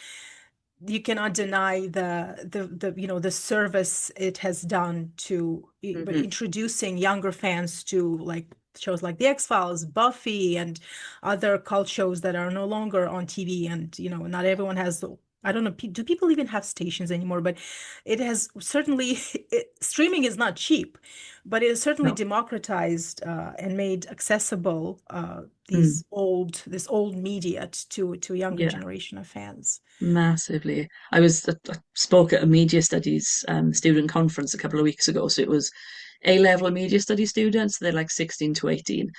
you cannot deny the service it has done to but Hmm. introducing younger fans to like shows like The X-Files, Buffy, and other cult shows that are no longer on TV. And not everyone has I don't know, do people even have stations anymore? But it has certainly streaming is not cheap, but it has certainly No. democratized and made accessible Mm. this old media to a younger Yeah. generation of fans. Massively. I spoke at a media studies student conference a couple of weeks ago. So it was A-level media study students. They're like 16 to 18.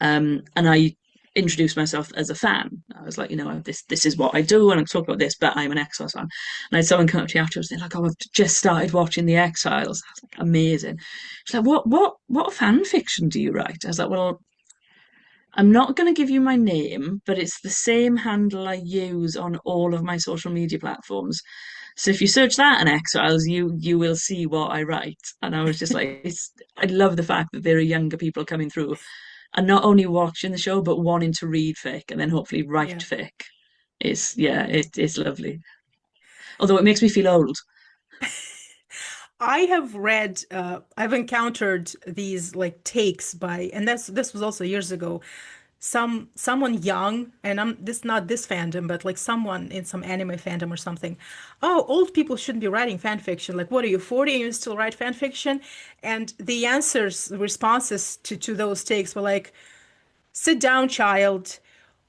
And I introduced myself as a fan. I was like, this is what I do, and I'm talking about this, but I'm an X-Files fan. And I had someone come up to me afterwards, they're like, oh, I've just started watching the X-Files. I was like, amazing. She's like, what fan fiction do you write? I was like, well, I'm not going to give you my name, but it's the same handle I use on all of my social media platforms. So if you search that in Exiles, you will see what I write. And I was just like, I love the fact that there are younger people coming through and not only watching the show, but wanting to read fic and then hopefully write Yeah. fic. It's lovely. Although it makes me feel old. I've encountered these like takes by, and this was also years ago, someone young, and this not this fandom, but like someone in some anime fandom or something. Oh, old people shouldn't be writing fan fiction. Like, what are you, 40 and you still write fan fiction? And the responses to those takes were like, sit down, child.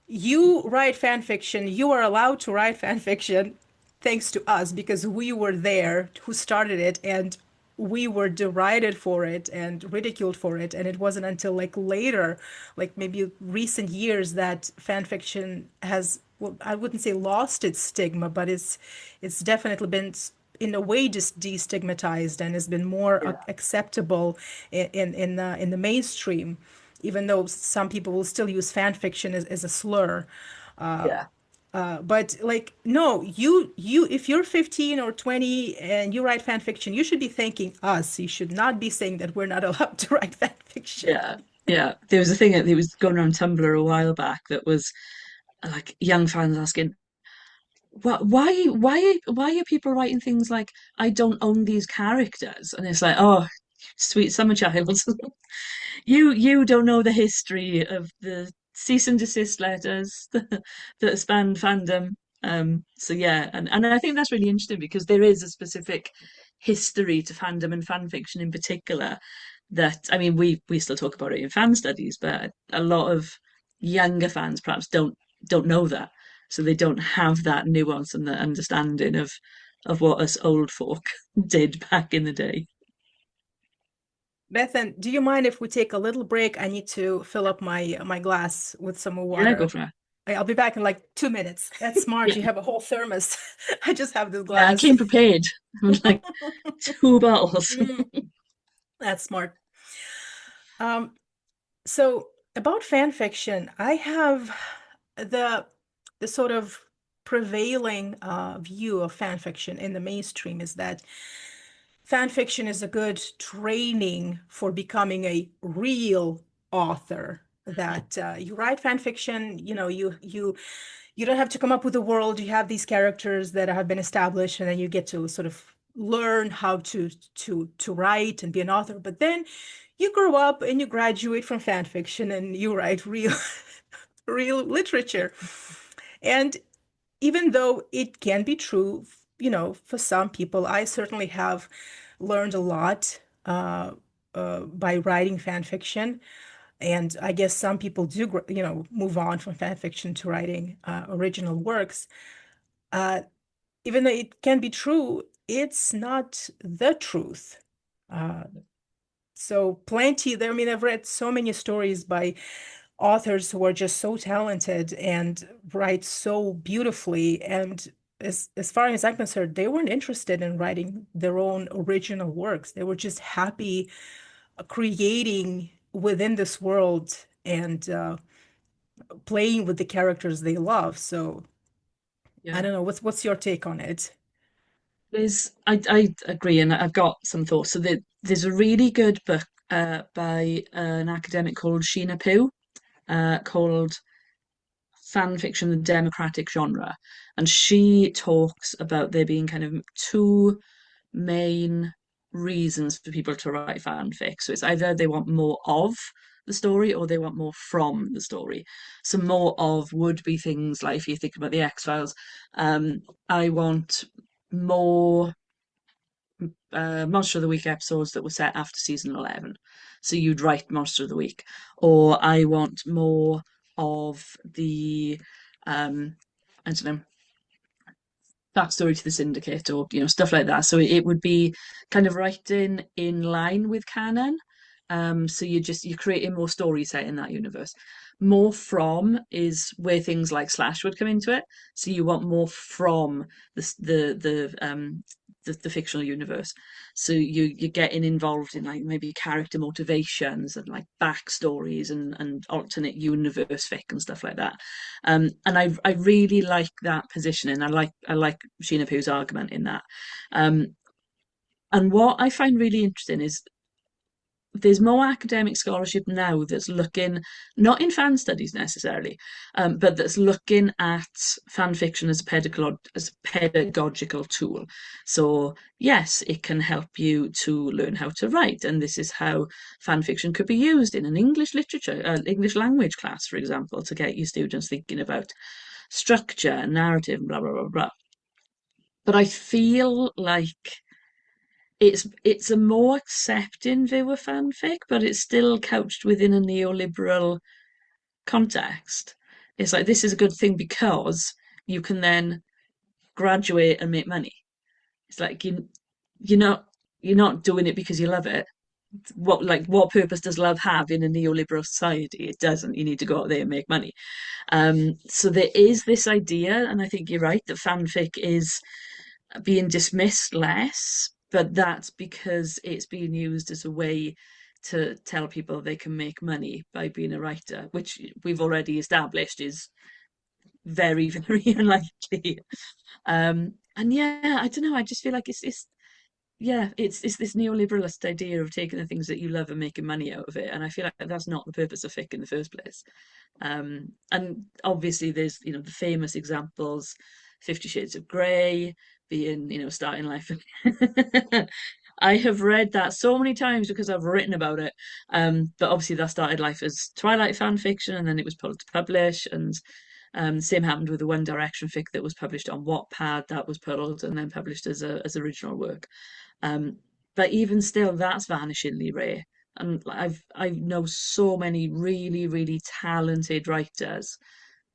You write fan fiction. You are allowed to write fan fiction thanks to us because we were there who started it, and we were derided for it and ridiculed for it. And it wasn't until like later, like maybe recent years, that fan fiction has, well, I wouldn't say lost its stigma, but it's definitely been in a way just destigmatized and has been more Yeah. acceptable in the mainstream, even though some people will still use fan fiction as a slur. Yeah. But like, no, if you're 15 or 20 and you write fan fiction, you should be thanking us. You should not be saying that we're not allowed to write fan fiction. Yeah. Yeah. There was a thing that was going around Tumblr a while back that was like young fans asking, why are people writing things like I don't own these characters? And it's like, oh, sweet summer child, you don't know the history of the cease and desist letters that spanned fandom. So yeah, and I think that's really interesting because there is a specific history to fandom and fan fiction in particular that, I mean, we still talk about it in fan studies, but a lot of younger fans perhaps don't know that. So they don't have that nuance and the understanding of what us old folk did back in the day. Bethan, do you mind if we take a little break? I need to fill up my glass with some more Yeah, go water. for it. I'll be back in like 2 minutes. That's smart. Yeah, You have a whole thermos. I just have this yeah, I glass. came prepared with like two bottles. Mm, that's smart. Um, so about fan fiction, I have the the sort of prevailing view of fan fiction in the mainstream is that fan fiction is a good training for becoming a real author. That you write fan fiction, you don't have to come up with a world. You have these characters that have been established, and then you get to sort of learn how to write and be an author. But then you grow up and you graduate from fan fiction and you write real real literature. And even though it can be true, for some people, I certainly have learned a lot by writing fan fiction. And I guess some people do, move on from fan fiction to writing original works. Uh, Even though it can be true, it's not the truth. Uh, so plenty there. I mean, I've read so many stories by authors who are just so talented and write so beautifully. And as far as I'm concerned, they weren't interested in writing their own original works. They were just happy creating within this world and playing with the characters they love. So I Yeah. don't know, what's your take on it? I agree, and I've got some thoughts. So there's a really good book by an academic called Sheena Pugh, called Fan Fiction, the Democratic Genre. And she talks about there being kind of two main reasons for people to write fanfic. So it's either they want more of the story or they want more from the story. So more of would be things like if you think about the X-Files, I want more Monster of the Week episodes that were set after season 11. So you'd write Monster of the Week. Or I want more of the, I don't know, backstory to the syndicate or stuff like that. So it would be kind of writing in line with canon. So you're creating more story set in that universe. More from is where things like slash would come into it. So you want more from the fictional universe. So you're getting involved in like maybe character motivations and like backstories and alternate universe fic and stuff like that. And I really like that positioning. I like Sheena Pugh's argument in that. Um, and what I find really interesting is there's more academic scholarship now that's looking not in fan studies necessarily, but that's looking at fan fiction as a pedagogical tool. So yes, it can help you to learn how to write, and this is how fan fiction could be used in an English literature, English language class, for example, to get your students thinking about structure, narrative, blah blah blah blah. But I feel like it's a more accepting view of fanfic, but it's still couched within a neoliberal context. It's like this is a good thing because you can then graduate and make money. It's like you're not you're not doing it because you love it. What purpose does love have in a neoliberal society? It doesn't. You need to go out there and make money. So there is this idea, and I think you're right, that fanfic is being dismissed less, but that's because it's being used as a way to tell people they can make money by being a writer, which we've already established is very, very unlikely. And yeah, I don't know. I just feel like it's yeah, it's this neoliberalist idea of taking the things that you love and making money out of it. And I feel like that's not the purpose of fic in the first place. And obviously there's, the famous examples, 50 Shades of Grey being, starting life. I have read that so many times because I've written about it. But obviously that started life as Twilight fan fiction and then it was pulled to publish. And same happened with the One Direction fic that was published on Wattpad, that was pulled and then published as original work. Um, but even still, that's vanishingly rare. And I know so many really, really talented writers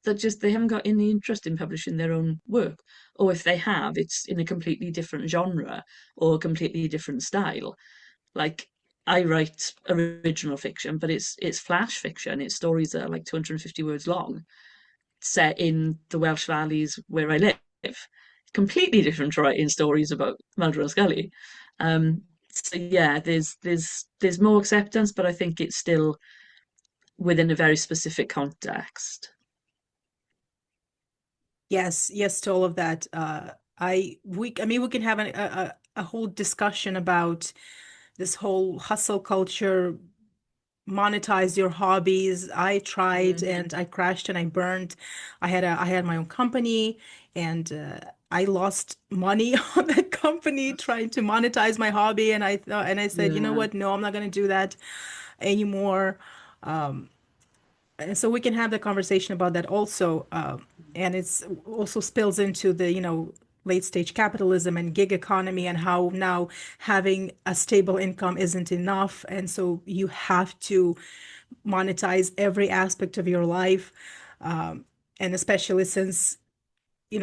that just they haven't got any interest in publishing their own work. Or if they have, it's in a completely different genre or a completely different style. Like I write original fiction, but it's flash fiction. It's stories that are like 250 words long, set in the Welsh valleys where I live. Completely different to writing stories about Mulder and Scully. So yeah, there's more acceptance, but I think it's still within a very specific context. Yes, yes to all of that. I mean, we can have a whole discussion about this whole hustle culture, monetize your hobbies. I tried Mhm. and I crashed and I burned. I had my own company and I lost money on that company trying to monetize my hobby. And I thought, and I said, you know Yeah, what? No, I'm not going to do that anymore. And so we can have the conversation about that also. And it's also spills into the, late stage capitalism and gig economy and how now having a stable income isn't enough. And so you have to monetize every aspect of your life. And especially since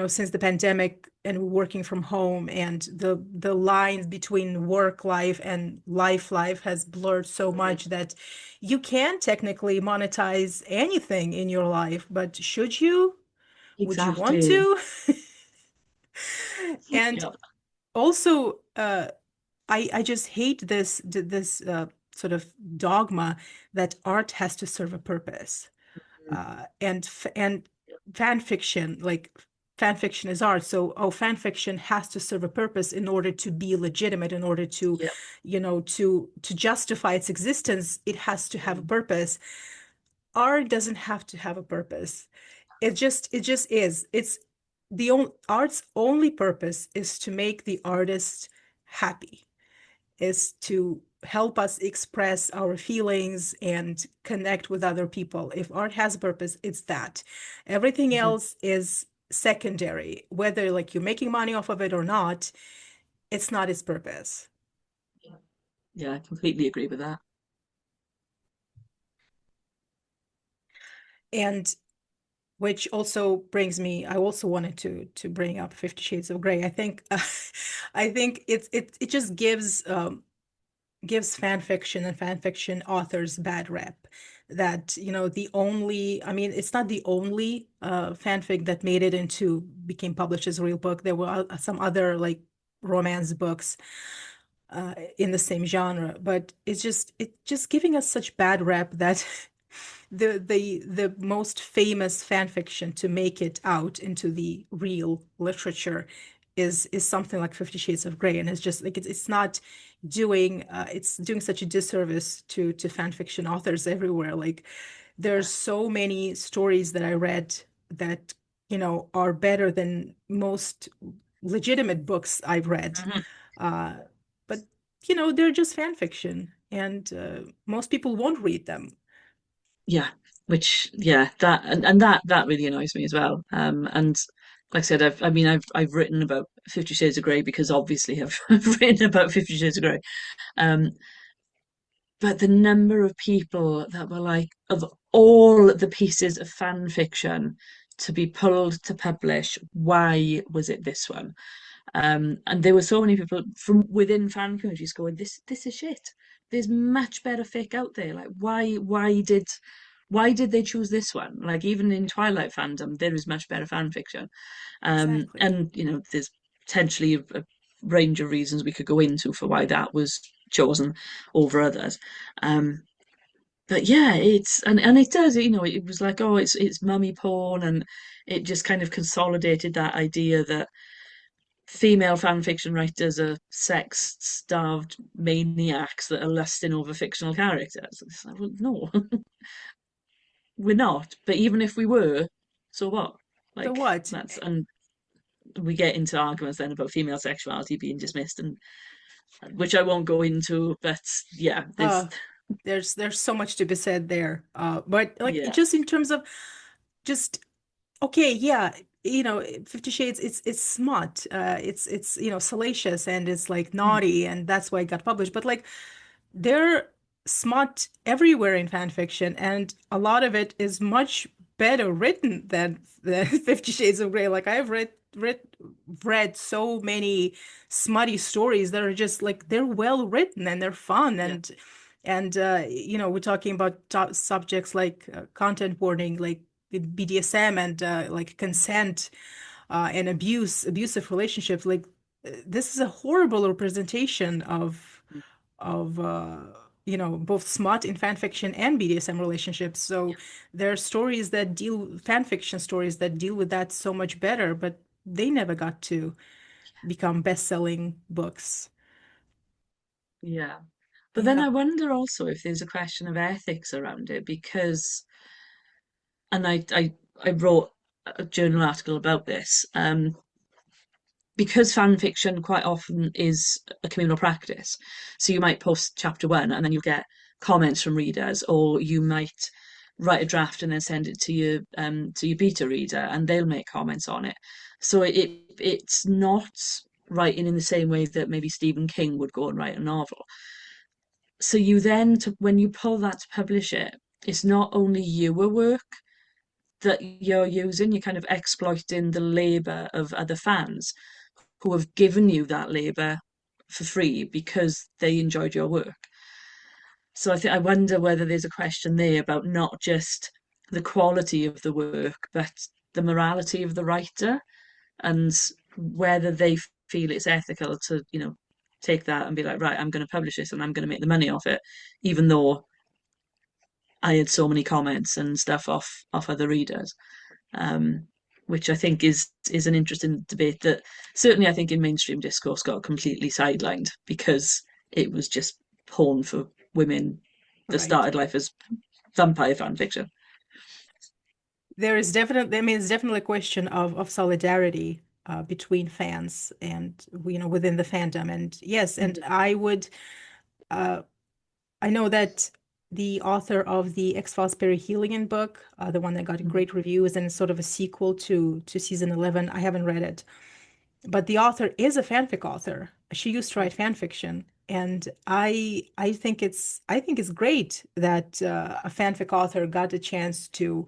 since the pandemic and working from home and the lines between work life and life has blurred so right. much that you can technically monetize anything in your life, but should you? Would you want Exactly. to? And Yeah. also, I just hate this sort of dogma that art has to serve a purpose. And fan fiction, like fan fiction is art. So, oh, fan fiction has to serve a purpose in order to be legitimate, in order to, Yeah. to justify its existence, it has to have a purpose. Art doesn't have to have a purpose. It just is. It's the only art's only purpose is to make the artist happy, is to help us express our feelings and connect with other people. If art has a purpose, it's that. Everything Mhm. else is secondary. Whether like you're making money off of it or not, it's not its purpose. Yeah, I completely agree with that. And which also brings me, I also wanted to bring up 50 Shades of Grey. I think I think it just gives fan fiction and fan fiction authors bad rep. That, the only, I mean, it's not the only fanfic that made it into, became published as a real book. There were some other like romance books in the same genre, but it's just giving us such bad rep that the most famous fan fiction to make it out into the real literature is something like 50 Shades of Grey, and it's just like it's not doing it's doing such a disservice to fan fiction authors everywhere. Like there's so many stories that I read that are better than most legitimate books I've read. Mhm. uh, but they're just fan fiction, and most people won't read them. Yeah, which yeah, that and that really annoys me as well. And like I said, I've written about 50 Shades of Grey because obviously I've written about 50 Shades of Grey. Um, but the number of people that were like, of all the pieces of fan fiction to be pulled to publish, why was it this one? And there were so many people from within fan communities going, this is shit. There's much better fic out there. Like, why did they choose this one? Like, even in Twilight fandom, there is much better fan fiction. Exactly. And there's potentially a range of reasons we could go into for why that was chosen over others. Um, but yeah, and it does, it was like, oh, it's mummy porn, and it just kind of consolidated that idea that female fan fiction writers are sex-starved maniacs that are lusting over fictional characters. It's like, well, no, we're not. But even if we were, so what? So Like what? that's and we get into arguments then about female sexuality being dismissed, and which I won't go into. But yeah, there's Uh, there's so much to be said there. But like yeah. just in terms of just okay, yeah, 50 Shades, it's smut. It's salacious and it's like Mm. naughty, and that's why it got published. But like there. smut everywhere in fan fiction, and a lot of it is much better written than Fifty Shades of Grey. Like I've read so many smutty stories that are just like they're well written and they're fun Yeah. and you know, we're talking about subjects like content warning, like BDSM and like consent and abusive relationships. Like this is a horrible representation of you know, both smut in fan fiction and BDSM relationships. So there are stories that deal fan fiction stories that deal with that so much better, but they never got to become best-selling books. Yeah. But then Yeah, I wonder also if there's a question of ethics around it because, and I wrote a journal article about this, because fan fiction quite often is a communal practice. So you might post chapter one and then you'll get comments from readers, or you might write a draft and then send it to your beta reader and they'll make comments on it. So it's not writing in the same way that maybe Stephen King would go and write a novel. So you then when you pull that to publish it, it's not only your work that you're using, you're kind of exploiting the labor of other fans who have given you that labor for free because they enjoyed your work. So I wonder whether there's a question there about not just the quality of the work, but the morality of the writer and whether they feel it's ethical to, take that and be like, right, I'm going to publish this and I'm going to make the money off it, even though I had so many comments and stuff off other readers. um, which I think is an interesting debate that certainly I think in mainstream discourse got completely sidelined because it was just porn for women that right. started life as vampire fan fiction. There is definitely, I mean, it's definitely a question of solidarity between fans and you know, within the fandom. And yes, and Mhm. uh, I know that the author of the X-Files Perry Hilligan book, the one that got Mhm. great reviews and is sort of a sequel to season 11. I haven't read it, but the author is a fanfic author. She used to write fan fiction, and I think it's great that a fanfic author got a chance to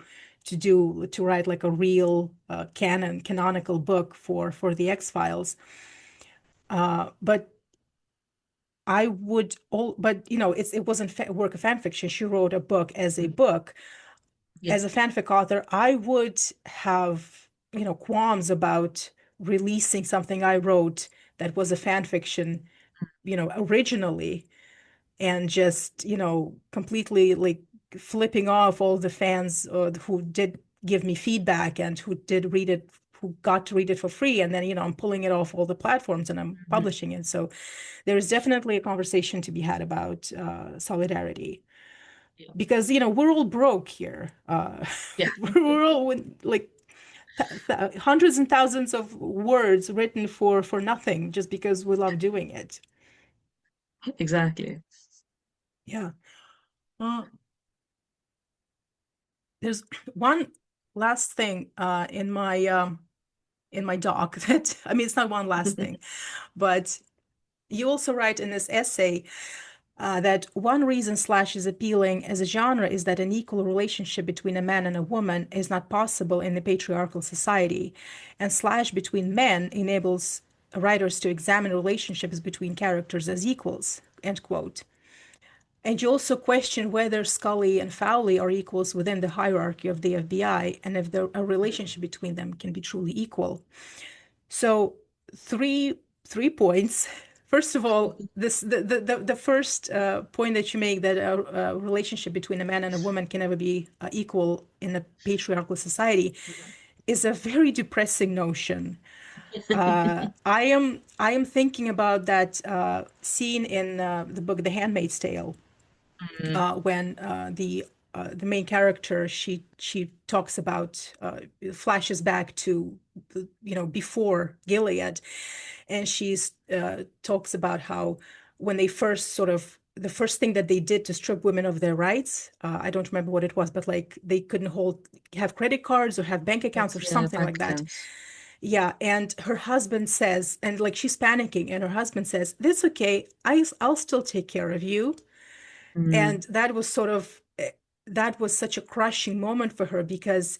write like a real canonical book for the X-Files. But I would all but you know, it wasn't work of fan fiction. She wrote a book as a Mhm. book. Yeah, As a fanfic author, I would have, you know, qualms about releasing something I wrote that was a fan fiction, you know, originally, and just, you know, completely like flipping off all the fans who did give me feedback and who did read it, who got to read it for free. And then, you know, I'm pulling it off all the platforms and I'm Mhm. publishing it. So there is definitely a conversation to be had about solidarity Yeah, because, you know, we're all broke here. yeah, We're all with, like hundreds and thousands of words written for nothing just because we love doing it. exactly. Yeah. Uh, there's one last thing in my doc that I mean it's not one last thing, but you also write in this essay that one reason Slash is appealing as a genre is that an equal relationship between a man and a woman is not possible in the patriarchal society, and Slash between men enables writers to examine relationships between characters as equals. End quote. And you also question whether Scully and Fowley are equals within the hierarchy of the FBI and if a relationship between them can be truly equal. So three points. First of all, this the first point that you make that a relationship between a man and a woman can never be equal in a patriarchal society is a very depressing notion. I am thinking about that scene in the book The Handmaid's Tale Mm, when the main character she talks about flashes back to you know, before Gilead, and she's talks about how when they first sort of the first thing that they did to strip women of their rights, I don't remember what it was, but like they couldn't have credit cards or have bank accounts or yeah, something bank like that. accounts. Yeah, and her husband says, and like she's panicking, and her husband says, "That's okay. I'll still take care of you." Mm, And that was sort of that was such a crushing moment for her, because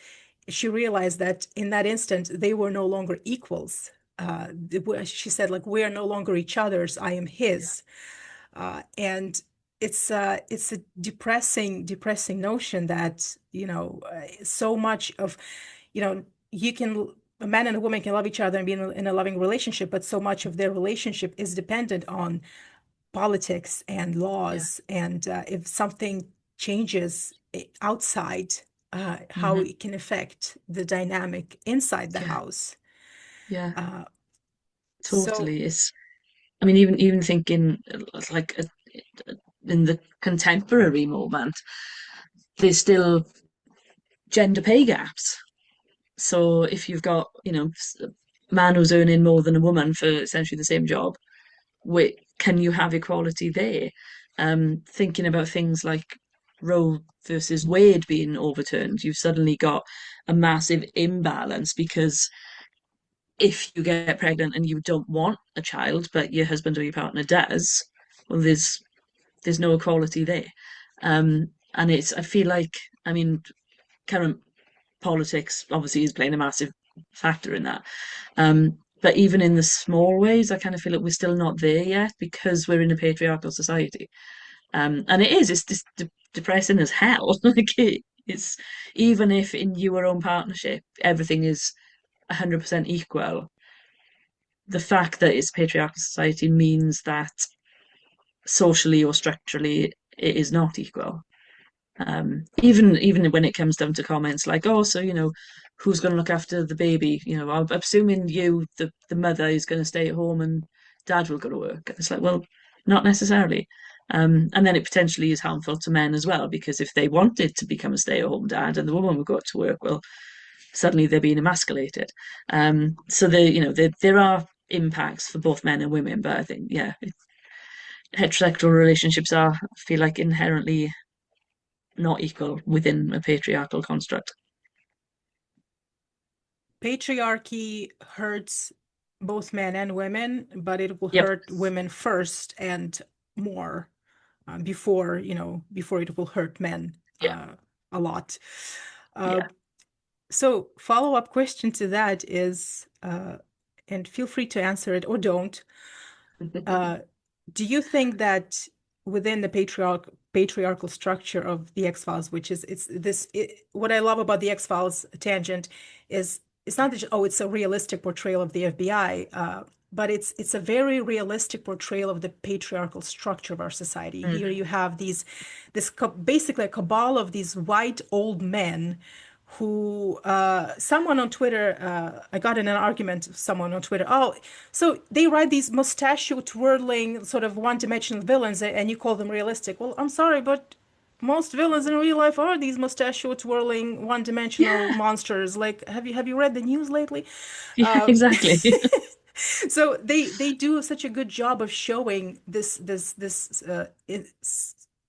she realized that in that instant they were no longer equals. She said, like, we are no longer each other's, I am yeah, his. And it's a depressing notion that, so much of, you can a man and a woman can love each other and be in a loving relationship, but so much of their relationship is dependent on politics and yeah. laws, and if something changes outside, how Hmm. it can affect the dynamic inside the Yeah, house. yeah, Uh, so totally. I mean, even thinking like in the contemporary moment, there's still gender pay gaps. So if you've got, a man who's earning more than a woman for essentially the same job, can you have equality there? Thinking about things like Roe versus Wade being overturned, you've suddenly got a massive imbalance because if you get pregnant and you don't want a child, but your husband or your partner does, well, there's no equality there. And I feel like, I mean, current politics obviously is playing a massive factor in that. But even in the small ways, I kind of feel like we're still not there yet because we're in a patriarchal society. And it's just depressing as hell. It's even if in your own partnership everything is 100% equal, the fact that it's a patriarchal society means that socially or structurally it is not equal. Even when it comes down to comments like, oh, so who's going to look after the baby? I'm assuming you, the mother, is going to stay at home and dad will go to work. It's like, well, not necessarily. And then it potentially is harmful to men as well, because if they wanted to become a stay-at-home dad and the woman would go to work, well, suddenly they're being emasculated. So there are impacts for both men and women, but I think, yeah, heterosexual relationships I feel like inherently not equal within a patriarchal construct. patriarchy hurts both men and women, but it will Yep. hurt women first and more, before it will hurt men Yeah. a lot. Uh, Yeah. so follow-up question to that is, and feel free to answer it or don't. Uh, do you think that within the patriarchal structure of the X-Files, which is what I love about the X-Files tangent is it's not that, oh, it's a realistic portrayal of the FBI, but it's a very realistic portrayal of the patriarchal structure of our society. Here Mm. you have basically a cabal of these white old men who someone on Twitter, I got in an argument with someone on Twitter. Oh, so they write these mustachio twirling sort of one-dimensional villains, and you call them realistic. Well, I'm sorry, but most villains in real life are these mustachio twirling one-dimensional Yeah. monsters. Like, have you read the news lately? Yeah, exactly. So they do such a good job of showing this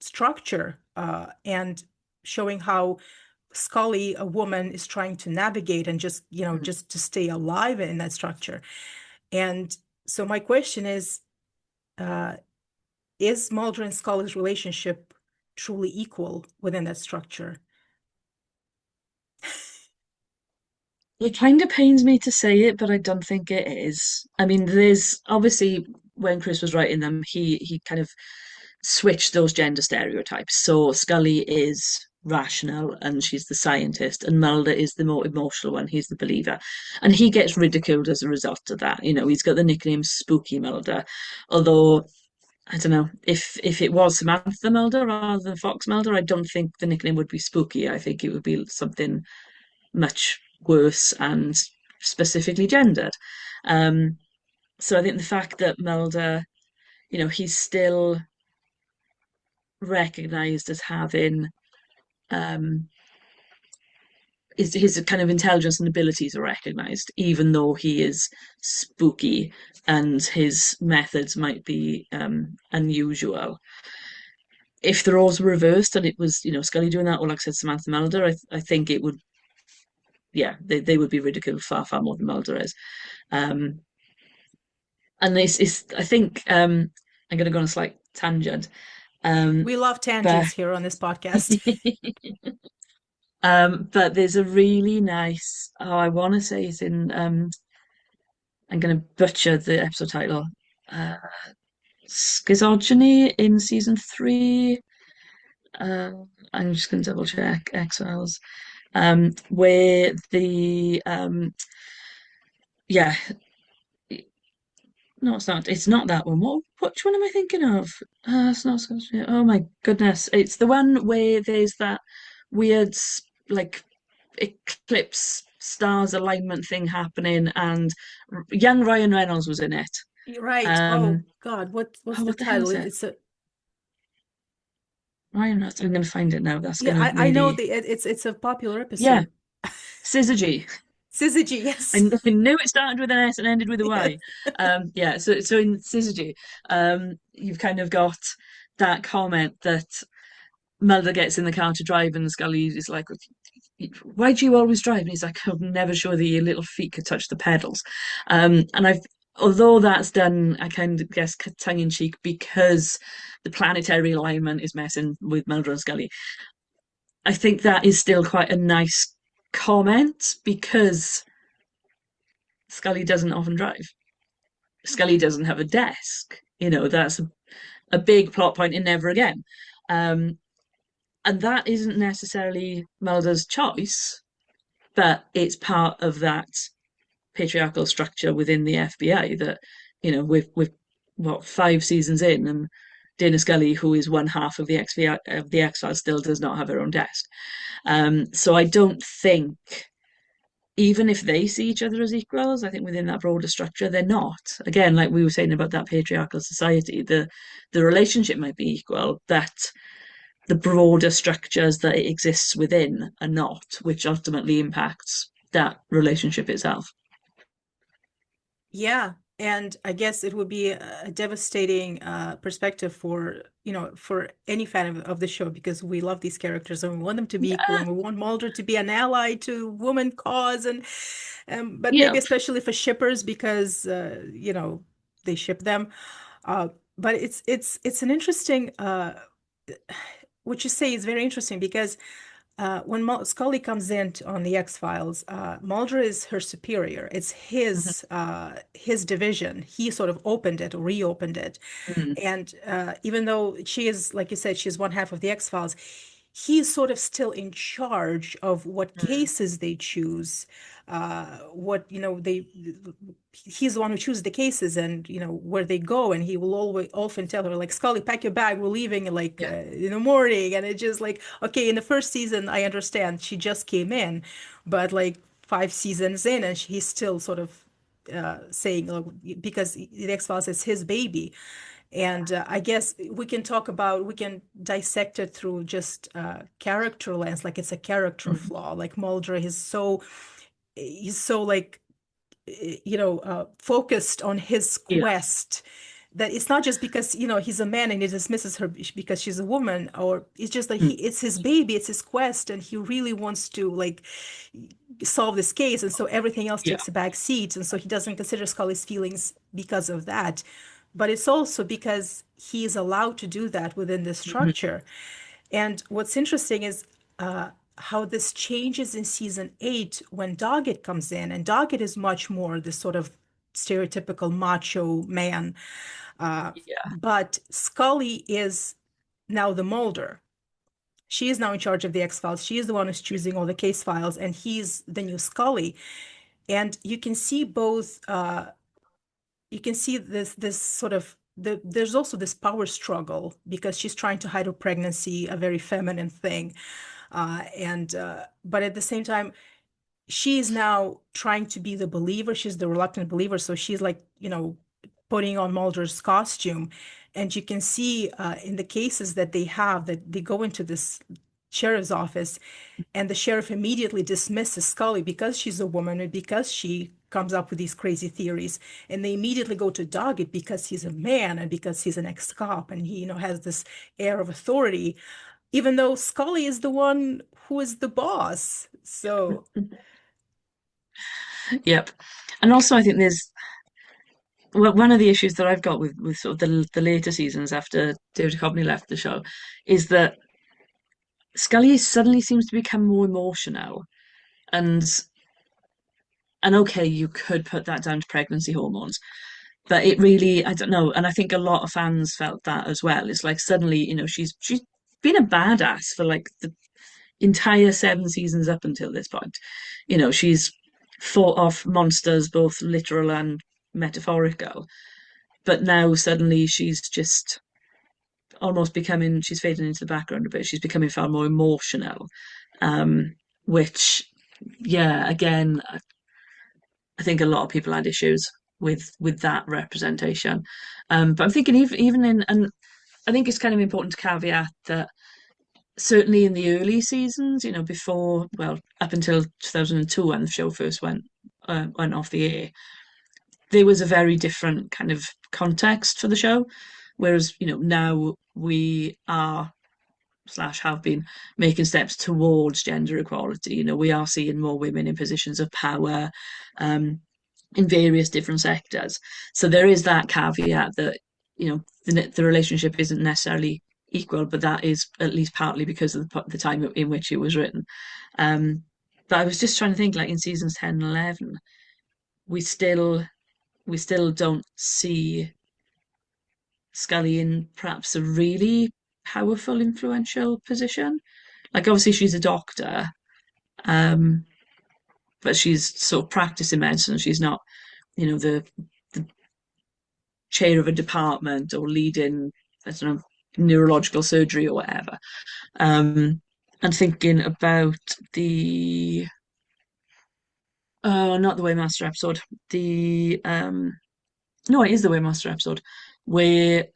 structure, and showing how Scully, a woman, is trying to navigate and Mm. just to stay alive in that structure. And so my question uh, is Mulder and Scully's relationship truly equal within that structure? It kind of pains me to say it, but I don't think it is. I mean, there's obviously when Chris was writing them, he kind of switched those gender stereotypes. So Scully is rational and she's the scientist, and Mulder is the more emotional one. He's the believer, and he gets ridiculed as a result of that. He's got the nickname Spooky Mulder, although I don't know if it was Samantha Mulder rather than Fox Mulder. I don't think the nickname would be spooky. I think it would be something much worse and specifically gendered. Um, so I think the fact that Mulder, he's still recognized as having um, his kind of intelligence and abilities are recognized, even though he is spooky and his methods might be unusual. If the roles were reversed and it was, Scully doing that, or like I said, Samantha Mulder, I think it would, yeah, they would be ridiculed far, far more than Mulder is. Um, and I think I'm going to go on a slight tangent. Um, We love but tangents here on this podcast. but there's a really nice. Oh, I want to say it's in. I'm going to butcher the episode title. Uh, Schizogyny in season three. Uh, I'm just going to double check X Files. Where the yeah, no, it's not. It's not that one. Which one am I thinking of? It's not Schizogyny. Oh my goodness, it's the one where there's that weird like eclipse stars alignment thing happening, and young Ryan Reynolds was in it. You're right. Oh Um, God, what's oh, the what the hell title? is it? It's a Ryan Reynolds. I'm going to find it now. That's yeah. going to I know really, it's a popular yeah, episode. Syzygy. Syzygy, I, yes. kn- I knew it started with an S and ended with a Yes. Y. Yeah. So in Syzygy, you've kind of got that comment that Mulder gets in the car to drive, and Scully is like, "Why do you always drive?" And he's like, "I'm never sure that your little feet could touch the pedals." And although that's done, I kind of guess tongue in cheek because the planetary alignment is messing with Mulder and Scully. I think that is still quite a nice comment because Scully doesn't often drive. Scully doesn't have a desk. That's a big plot point in Never Again. Um, and that isn't necessarily Mulder's choice, but it's part of that patriarchal structure within the FBI that, with what 5 seasons in, and Dana Scully, who is one half of the X Files, still does not have her own desk. So I don't think, even if they see each other as equals, I think within that broader structure, they're not. Again, like we were saying about that patriarchal society, the relationship might be equal, but the broader structures that it exists within are not, which ultimately impacts that relationship itself. Yeah, and I guess it would be a devastating perspective for, for any fan of the show because we love these characters and we want them to be equal Yeah, and we want Mulder to be an ally to woman cause and but maybe yeah, especially for shippers because they ship them. Uh, but it's an interesting what you say is very interesting because when Scully comes in on the X-Files, Mulder is her superior. It's mhm, his division. He sort of opened it or reopened it. mhm, And even though she is, like you said, she's one half of the X-Files, he's sort of still in charge of what mhm. cases they choose, what, he's the one who chooses the cases and, where they go. And he will always often tell her, like, Scully, pack your bag, we're leaving like Yeah, in the morning. And it's just like, okay, in the first season, I understand she just came in, but like 5 seasons in, and he's still sort of saying, look, because the X-Files is his baby. And I guess we can dissect it through just character lens, like it's a character mhm, flaw. Like Mulder he's so like, focused on his yeah, quest that it's not just because, he's a man and he dismisses her because she's a woman, or it's just that mm, it's his baby, it's his quest, and he really wants to like solve this case. And so everything else yeah, takes a back seat. And so he doesn't consider Scully's feelings because of that. But it's also because he is allowed to do that within the mhm, structure. And what's interesting is how this changes in season 8 when Doggett comes in. And Doggett is much more this sort of stereotypical macho man. Uh, yeah, but Scully is now the Mulder. She is now in charge of the X-Files. She is the one who's choosing all the case files, and he's the new Scully. And you can see both. You can see this sort of there's also this power struggle because she's trying to hide her pregnancy, a very feminine thing, and but at the same time, she is now trying to be the believer. She's the reluctant believer, so she's like, putting on Mulder's costume. And you can see in the cases that they have that they go into this sheriff's office and the sheriff immediately dismisses Scully because she's a woman and because she comes up with these crazy theories. And they immediately go to Doggett because he's a man and because he's an ex-cop and he, has this air of authority, even though Scully is the one who is the boss. So, yep. And also, I think there's well, one of the issues that I've got with sort of the later seasons after David Duchovny left the show is that Scully suddenly seems to become more emotional, and okay, you could put that down to pregnancy hormones, but it really, I don't know, and I think a lot of fans felt that as well. It's like suddenly, she's been a badass for like the entire 7 seasons up until this point. She's fought off monsters, both literal and metaphorical, but now suddenly she's just almost becoming, she's fading into the background a bit. She's becoming far more emotional, um, which, yeah, again, I think a lot of people had issues with that representation. But I'm thinking even in, and I think it's kind of important to caveat that certainly in the early seasons, before, well, up until 2002 when the show first went off the air, there was a very different kind of context for the show. Whereas, now we are slash have been making steps towards gender equality. We are seeing more women in positions of power, in various different sectors. So there is that caveat that, the relationship isn't necessarily equal, but that is at least partly because of the time in which it was written. Um, but I was just trying to think, like in seasons 10 and 11, we still don't see Scully in perhaps a really powerful, influential position. Like obviously she's a doctor, um, but she's sort of practicing medicine. She's not, the chair of a department or leading, I don't know, neurological surgery or whatever. And thinking about the not the Waymaster episode, the no, it is the Waymaster episode where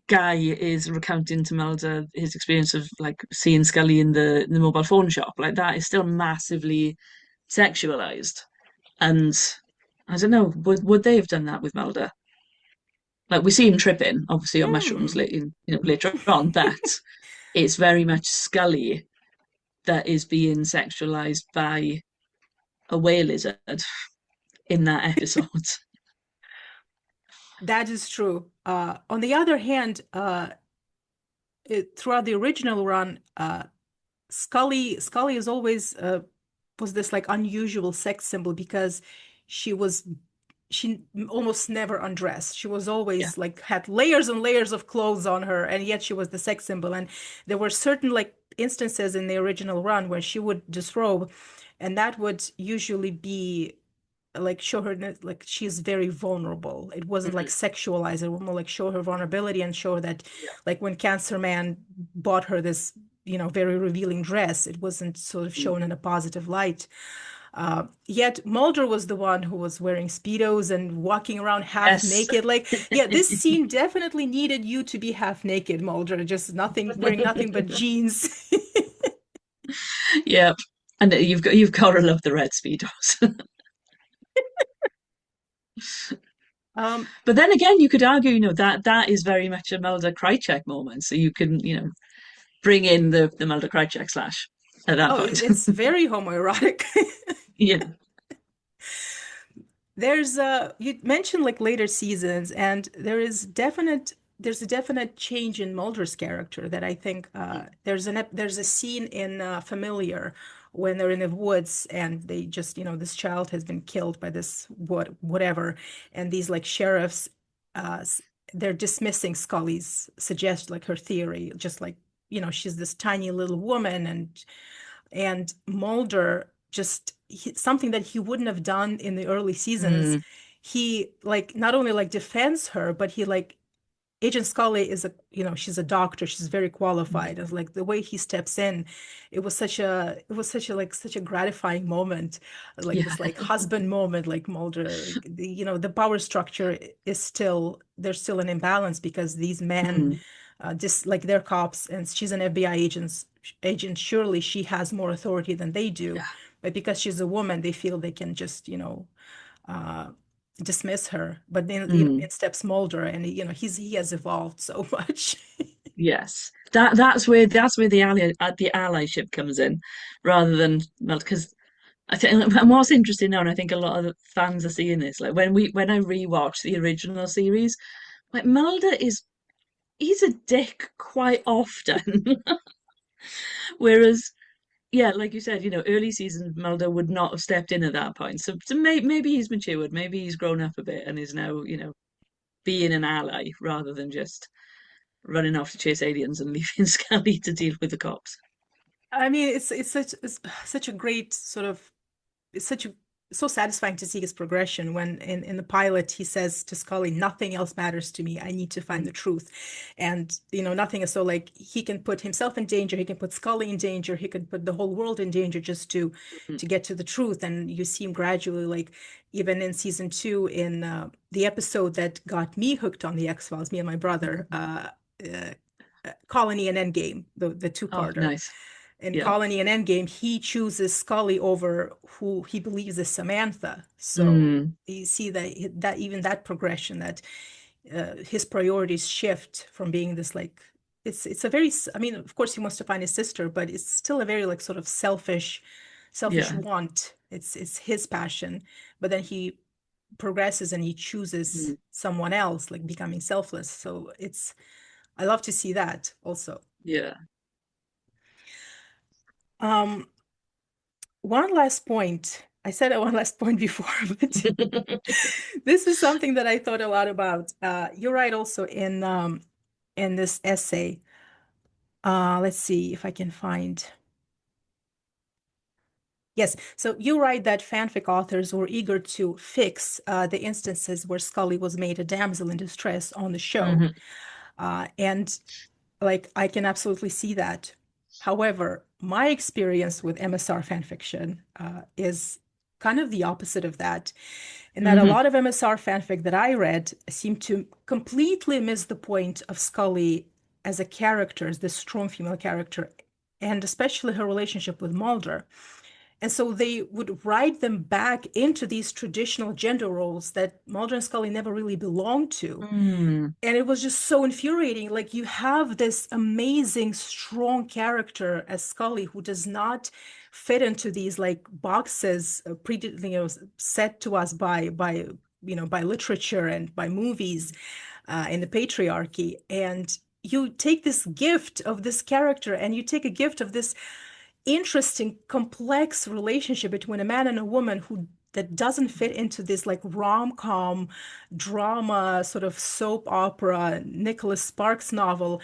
Guy is recounting to Melda his experience of like seeing Scully in the mobile phone shop. Like that is still massively sexualized. And I don't know, would they have done that with Melda? Like we see him tripping, obviously on mushrooms Hmm. later on, but it's very much Scully that is being sexualized by a whale lizard in that episode. That is true. On the other hand, throughout the original run, Scully is always was this like unusual sex symbol because she was she almost never undressed. She was Yeah. always like had layers and layers of clothes on her, and yet she was the sex symbol. And there were certain like instances in the original run where she would disrobe, and that would usually be like show her like she's very vulnerable. It wasn't like Mhm. sexualize it, would more like show her vulnerability and show that Yeah. like when Cancer Man bought her this, very revealing dress, it wasn't sort of shown in Mhm. a positive light. Yet Mulder was the one who was wearing Speedos and walking around half Yes. naked. Like, yeah, this scene definitely needed you to be half naked, Mulder, just nothing, wearing nothing but jeans. Yep. And you've got to love the red speedos. Um, But then again, you could argue, that is very much a Melda Krychek moment. So you can, bring in the Melda Krychek slash at that oh, point. it's very homoerotic. Yeah. You mentioned like later seasons, and there's a definite change in Mulder's character that I think there's a scene in Familiar when they're in the woods and they just, this child has been killed by this whatever, and these like sheriffs, uh, s- they're dismissing Scully's suggest like her theory, just like, she's this tiny little woman, and Mulder just something that he wouldn't have done in the early seasons. Mm, He like not only like defends her, but he like Agent Scully is she's a doctor, she's very qualified. It's like the way he steps in, it was such a like such a gratifying moment, like yeah. this like husband moment, like Mulder, like the power structure is still there's still an imbalance because these men Mm, just like they're cops and she's an FBI agent, surely she has more authority than they do. yeah. But because she's a woman, they feel they can just, uh, dismiss her. But then, Mm, in steps Mulder, and he has evolved so much. yes. That's where the allyship comes in, rather than, well, because I think, and what's interesting now, and I think a lot of the fans are seeing this, like when I rewatch the original series, like Mulder is he's a dick quite often. Whereas, yeah, like you said, early season Mulder would not have stepped in at that point. So maybe he's matured, maybe he's grown up a bit and is now, being an ally rather than just running off to chase aliens and leaving Scully to deal with the cops. I mean, it's such a great sort of it's such a so satisfying to see his progression when in the pilot he says to Scully, nothing else matters to me. I need to find the truth. And nothing is so like he can put himself in danger, he can put Scully in danger, he can put the whole world in danger just Mhm. to get to the truth. And you see him gradually like even in season two in the episode that got me hooked on the X-Files, me and my brother, uh, Colony and Endgame, the Oh, two-parter nice. in Yeah. Colony and Endgame, he chooses Scully over who he believes is Samantha. So Mm, you see that even that progression, that his priorities shift from being this like it's a very I mean, of course he wants to find his sister, but it's still a very like sort of selfish yeah. want. It's his passion, but then he progresses and he chooses Mm, someone else, like becoming selfless. So it's I love to see that also. yeah. Um, One last point. I said one last point before, but this is something that I thought a lot about. You write also in this essay. Let's see if I can find. Yes, so you write that fanfic authors were eager to fix the instances where Scully was made a damsel in distress on the show. Hmm. And like I can absolutely see that. However, my experience with MSR fanfiction is kind of the opposite of that, in that a Hmm. lot of MSR fanfic that I read seemed to completely miss the point of Scully as a character, as this strong female character, and especially her relationship with Mulder. And so they would write them back into these traditional gender roles that Mulder and Scully never really belonged to. Mm, And it was just so infuriating. Like you have this amazing, strong character as Scully who does not fit into these like boxes set to us by literature and by movies in the patriarchy. And you take this gift of this character and you take a gift of this interesting, complex relationship between a man and a woman who that doesn't fit into this like rom-com drama sort of soap opera Nicholas Sparks novel.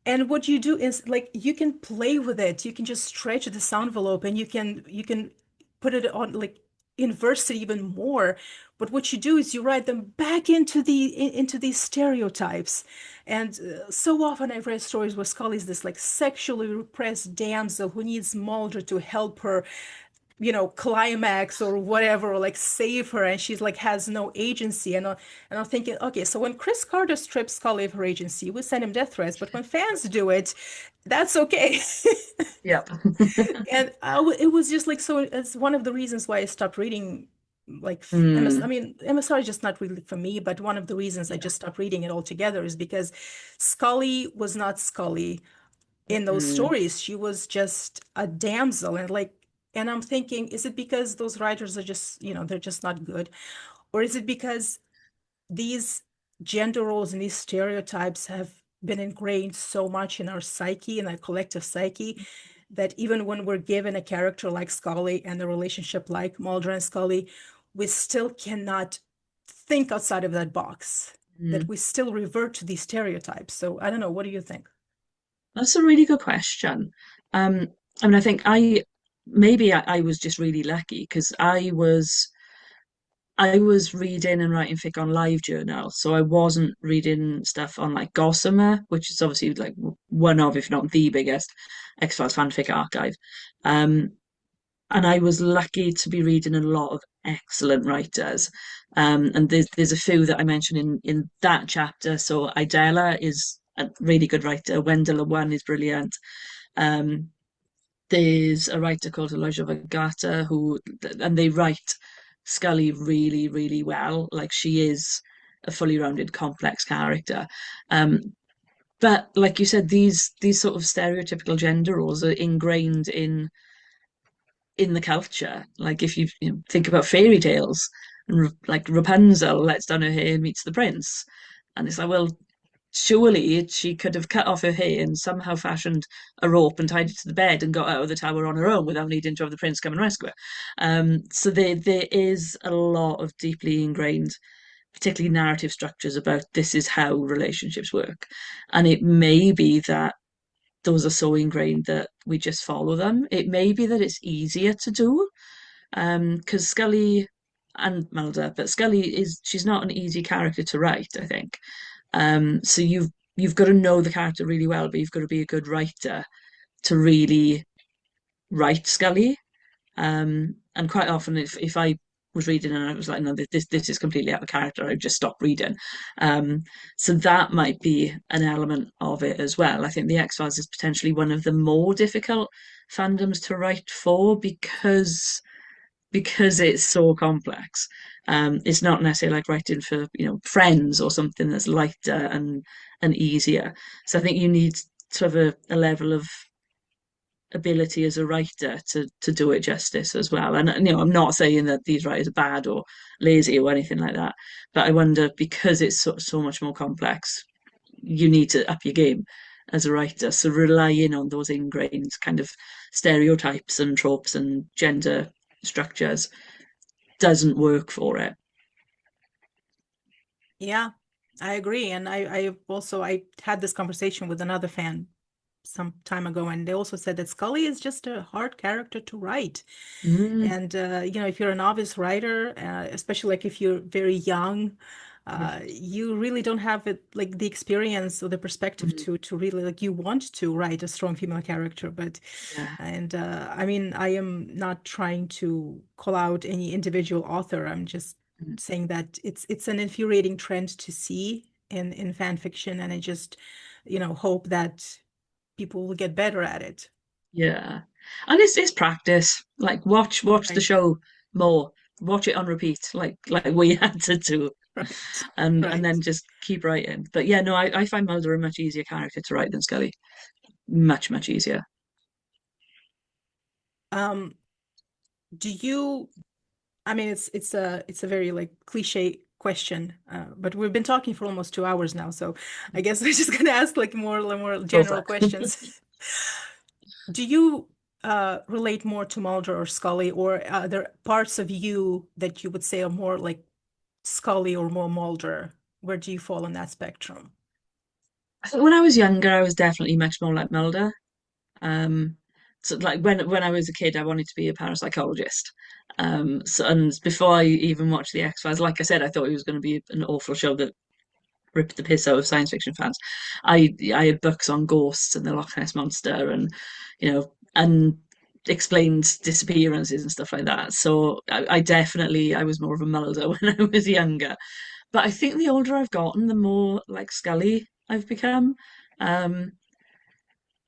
And what you do is like you can play with it. You can just stretch this envelope and you can put it on like inverse it even more. But what you do is you write them back into these stereotypes. And so often I've read stories where Scully's this like sexually repressed damsel who needs Mulder to help her climax or whatever, or like save her, and she's like has no agency. And I'm thinking, okay, so when Chris Carter strips Scully of her agency, we send him death threats, but when fans do it, that's okay. yep. And it was just like so. It's one of the reasons why I stopped reading. Like MS, I Mm, mean, MSR is just not really for me. But one of the reasons I yeah. just stopped reading it altogether is because Scully was not Scully in those Mm, stories. She was just a damsel. And I'm thinking, is it because those writers are just, they're just not good? Or is it because these gender roles and these stereotypes have been ingrained so much in our psyche, in our collective psyche, that even when we're given a character like Scully and a relationship like Mulder and Scully, we still cannot think outside of that box, that mm. we still revert to these stereotypes. So I don't know, what do you think? That's a really good question. Um, I mean, I think maybe I was just really lucky because I was reading and writing fic on LiveJournal, so I wasn't reading stuff on like Gossamer, which is obviously like one of, if not the biggest X-Files fanfic archive. Um, and I was lucky to be reading a lot of excellent writers. And there's a few that I mentioned in that chapter. So Idella is a really good writer. Wendell One is brilliant. Um, there's a writer called Elijah Vagata and they write Scully really, really well. Like she is a fully rounded, complex character. Um, but like you said, these sort of stereotypical gender roles are ingrained in the culture. Like if you think about fairy tales, and like Rapunzel lets down her hair and meets the prince, and it's like, well, surely she could have cut off her hair and somehow fashioned a rope and tied it to the bed and got out of the tower on her own without needing to have the prince come and rescue her. So there is a lot of deeply ingrained, particularly narrative structures about this is how relationships work, and it may be that those are so ingrained that we just follow them. It may be that it's easier to do, because Scully and Mulder, but Scully she's not an easy character to write, I think. So you've got to know the character really well, but you've got to be a good writer to really write Scully. And quite often, if I was reading and I was like, no, this is completely out of character, I'd just stop reading. Um, so that might be an element of it as well. I think the X-Files is potentially one of the more difficult fandoms to write for because it's so complex. It's not necessarily like writing for, Friends or something that's lighter and easier. So I think you need to have a level of ability as a writer to do it justice as well. And I'm not saying that these writers are bad or lazy or anything like that, but I wonder, because it's so much more complex, you need to up your game as a writer. So relying on those ingrained kind of stereotypes and tropes and gender structures doesn't work for it. Yeah, I agree. And I had this conversation with another fan some time ago, and they also said that Scully is just a hard character to write. Mm, And if you're a novice writer, especially like if you're very young, you really don't have it like the experience or the perspective mm, to really like you want to write a strong female character, but yeah. and I mean I am not trying to call out any individual author. I'm just Mm. saying that it's an infuriating trend to see in fan fiction, and I just hope that people will get better at it. Yeah. And it's practice. Like watch the Right, show more. Watch it on repeat, like we had to do, right, and right. then just keep writing. But yeah, no, I find Mulder a much easier character to write than Scully. Much, much easier. Um, do you I mean, it's a very like cliche question, but we've been talking for almost 2 hours now, so I guess we're just gonna ask like more Go for general it. questions. Do you relate more to Mulder or Scully, or are there parts of you that you would say are more like Scully or more Mulder? Where do you fall on that spectrum? I think when I was younger, I was definitely much more like Mulder. Um, so like when I was a kid, I wanted to be a parapsychologist. So and before I even watched the X-Files, like I said, I thought it was going to be an awful show that ripped the piss out of science fiction fans. I had books on ghosts and the Loch Ness monster, and explained disappearances and stuff like that. So I definitely I was more of a Mulder when I was younger. But I think the older I've gotten, the more like Scully I've become. Um,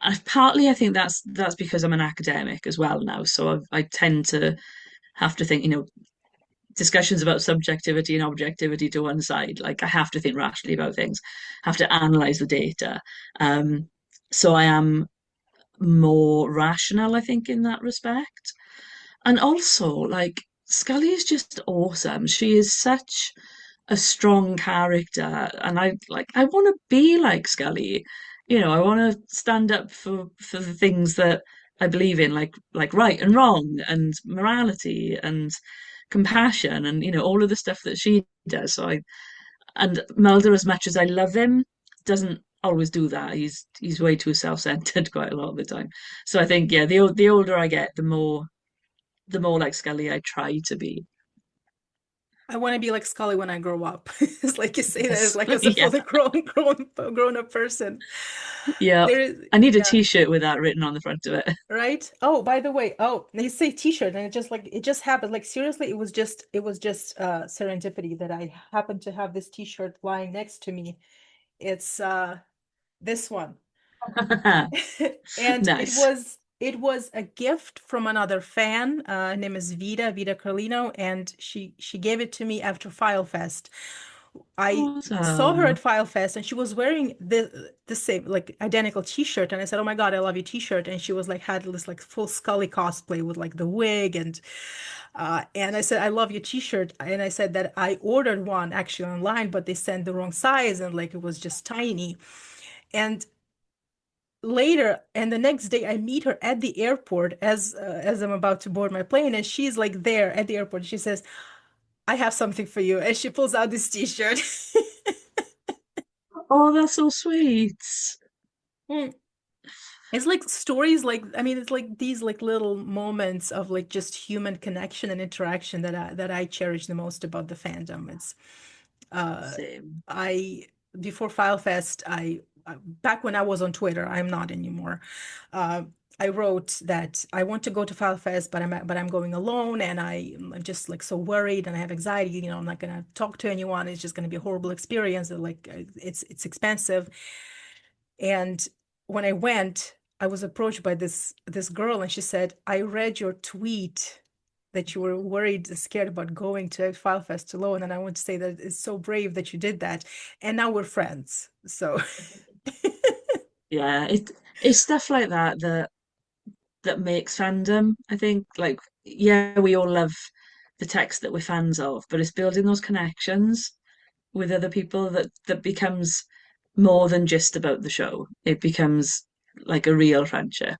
and partly I think that's because I'm an academic as well now. So I tend to have to think, discussions about subjectivity and objectivity to one side. Like I have to think rationally about things, have to analyze the data. Um, so I am more rational, I think, in that respect. And also, like, Scully is just awesome. She is such a strong character, and I want to be like Scully. I want to stand up for the things that I believe in, like right and wrong, and morality, and compassion, and all of the stuff that she does. And Mulder, as much as I love him, doesn't always do that. He's way too self-centered quite a lot of the time. So I think, yeah, the older I get, the more like Scully I try to be. I want to be like Scully when I grow up. It's like you say that as Yes. like as a Yeah. fully grown up person. Yeah. There is, I need a yeah. t-shirt with that written on the front of it. Right? Oh, by the way, oh, they say t-shirt and it just happened. Like seriously, it was just serendipity that I happened to have this t-shirt lying next to me. It's this one. And it Nice. was it was a gift from another fan. Her name is Vida Carlino, and she gave it to me after File Fest, I saw her Awesome. at File Fest and she was wearing the same like identical t-shirt, and I said, "Oh my God, I love your t-shirt." And she was like had this like full Scully cosplay with like the wig, and I said, "I love your t-shirt." And I said that I ordered one actually online, but they sent the wrong size and like it was just tiny. And later, and the next day I meet her at the airport as I'm about to board my plane, and she's like there at the airport. She says, "I have something for you." And she pulls out this t-shirt. Oh, that's so sweet. It's like stories like I mean it's like these like little moments of like just human connection and interaction that I cherish the most about the fandom. It's uh Same. I before FileFest back when I was on Twitter, I'm not anymore. Uh I wrote that I want to go to FileFest, but I'm going alone, and I'm just like so worried and I have anxiety. I'm not gonna talk to anyone. It's just gonna be a horrible experience. Like it's expensive. And when I went, I was approached by this girl, and she said, "I read your tweet that you were worried, scared about going to FileFest alone, and I want to say that it's so brave that you did that, and now we're friends." So Yeah, it's stuff like that that makes fandom, I think. Like, yeah, we all love the text that we're fans of, but it's building those connections with other people that becomes more than just about the show. It becomes like a real friendship.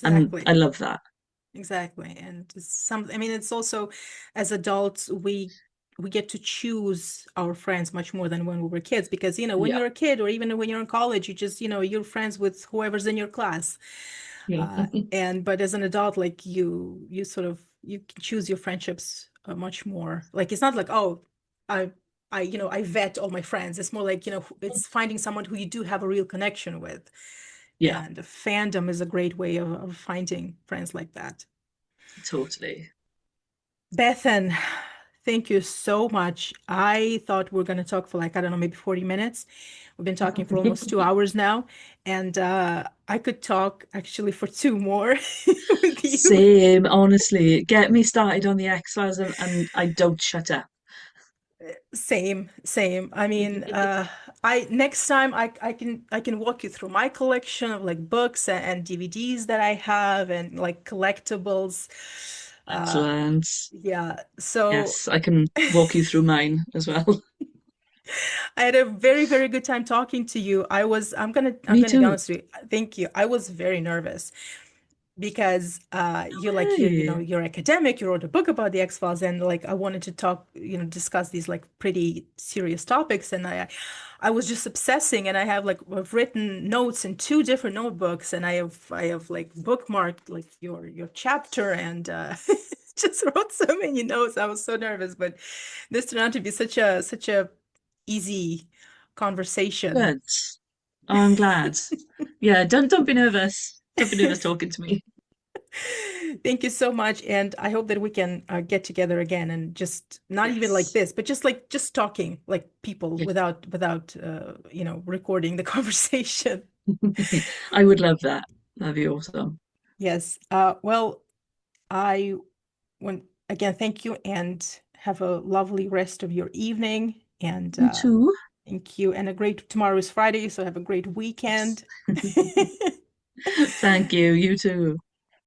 And I exactly. love that. Exactly. And I mean, it's also as adults, we get to choose our friends much more than when we were kids, because, when Yeah. you're a kid or even when you're in college, you just, you're friends with whoever's in your class. Yeah. But as an adult, like you sort of, you can choose your friendships much more. Like, it's not like, oh, I, I vet all my friends. It's more like, it's finding someone who you do have a real connection with. Yeah, And fandom is a great way of finding friends like that. totally. Bethan, thank you so much. I thought we are going to talk for like, I don't know, maybe 40 minutes. We've been talking for almost 2 hours now. And I could talk actually for two more with you. Same, honestly. Get me started on the X-Files and I don't shut up. Same, same. I mean, I next time I can walk you through my collection of like books and DVDs that I have and like collectibles. Uh, Excellent. yeah. So Yes, I can walk you through mine as well. I had a very, very good time talking to you. I'm Me gonna be too. honest with you. Thank you. I was very nervous because you're like Hey, you're academic, you wrote a book about the X-Files, and like I wanted to talk, discuss these like pretty serious topics, and I was just obsessing, and I've written notes in two different notebooks, and I have like bookmarked like your chapter, and just wrote so many notes. I was so nervous, but this turned out to be such a easy conversation. good. Oh, I'm glad. Yeah, don't be nervous. Don't be nervous talking to me. Thank you so much, and I hope that we can get together again and just not even like Yes. this, but just talking like people Yeah. without recording the conversation. I would love that. That'd be awesome. Yes. Well, I want again thank you and have a lovely rest of your evening, and You too. thank you, and a great tomorrow is Friday, so have a great Yes. weekend. Thank you. You too.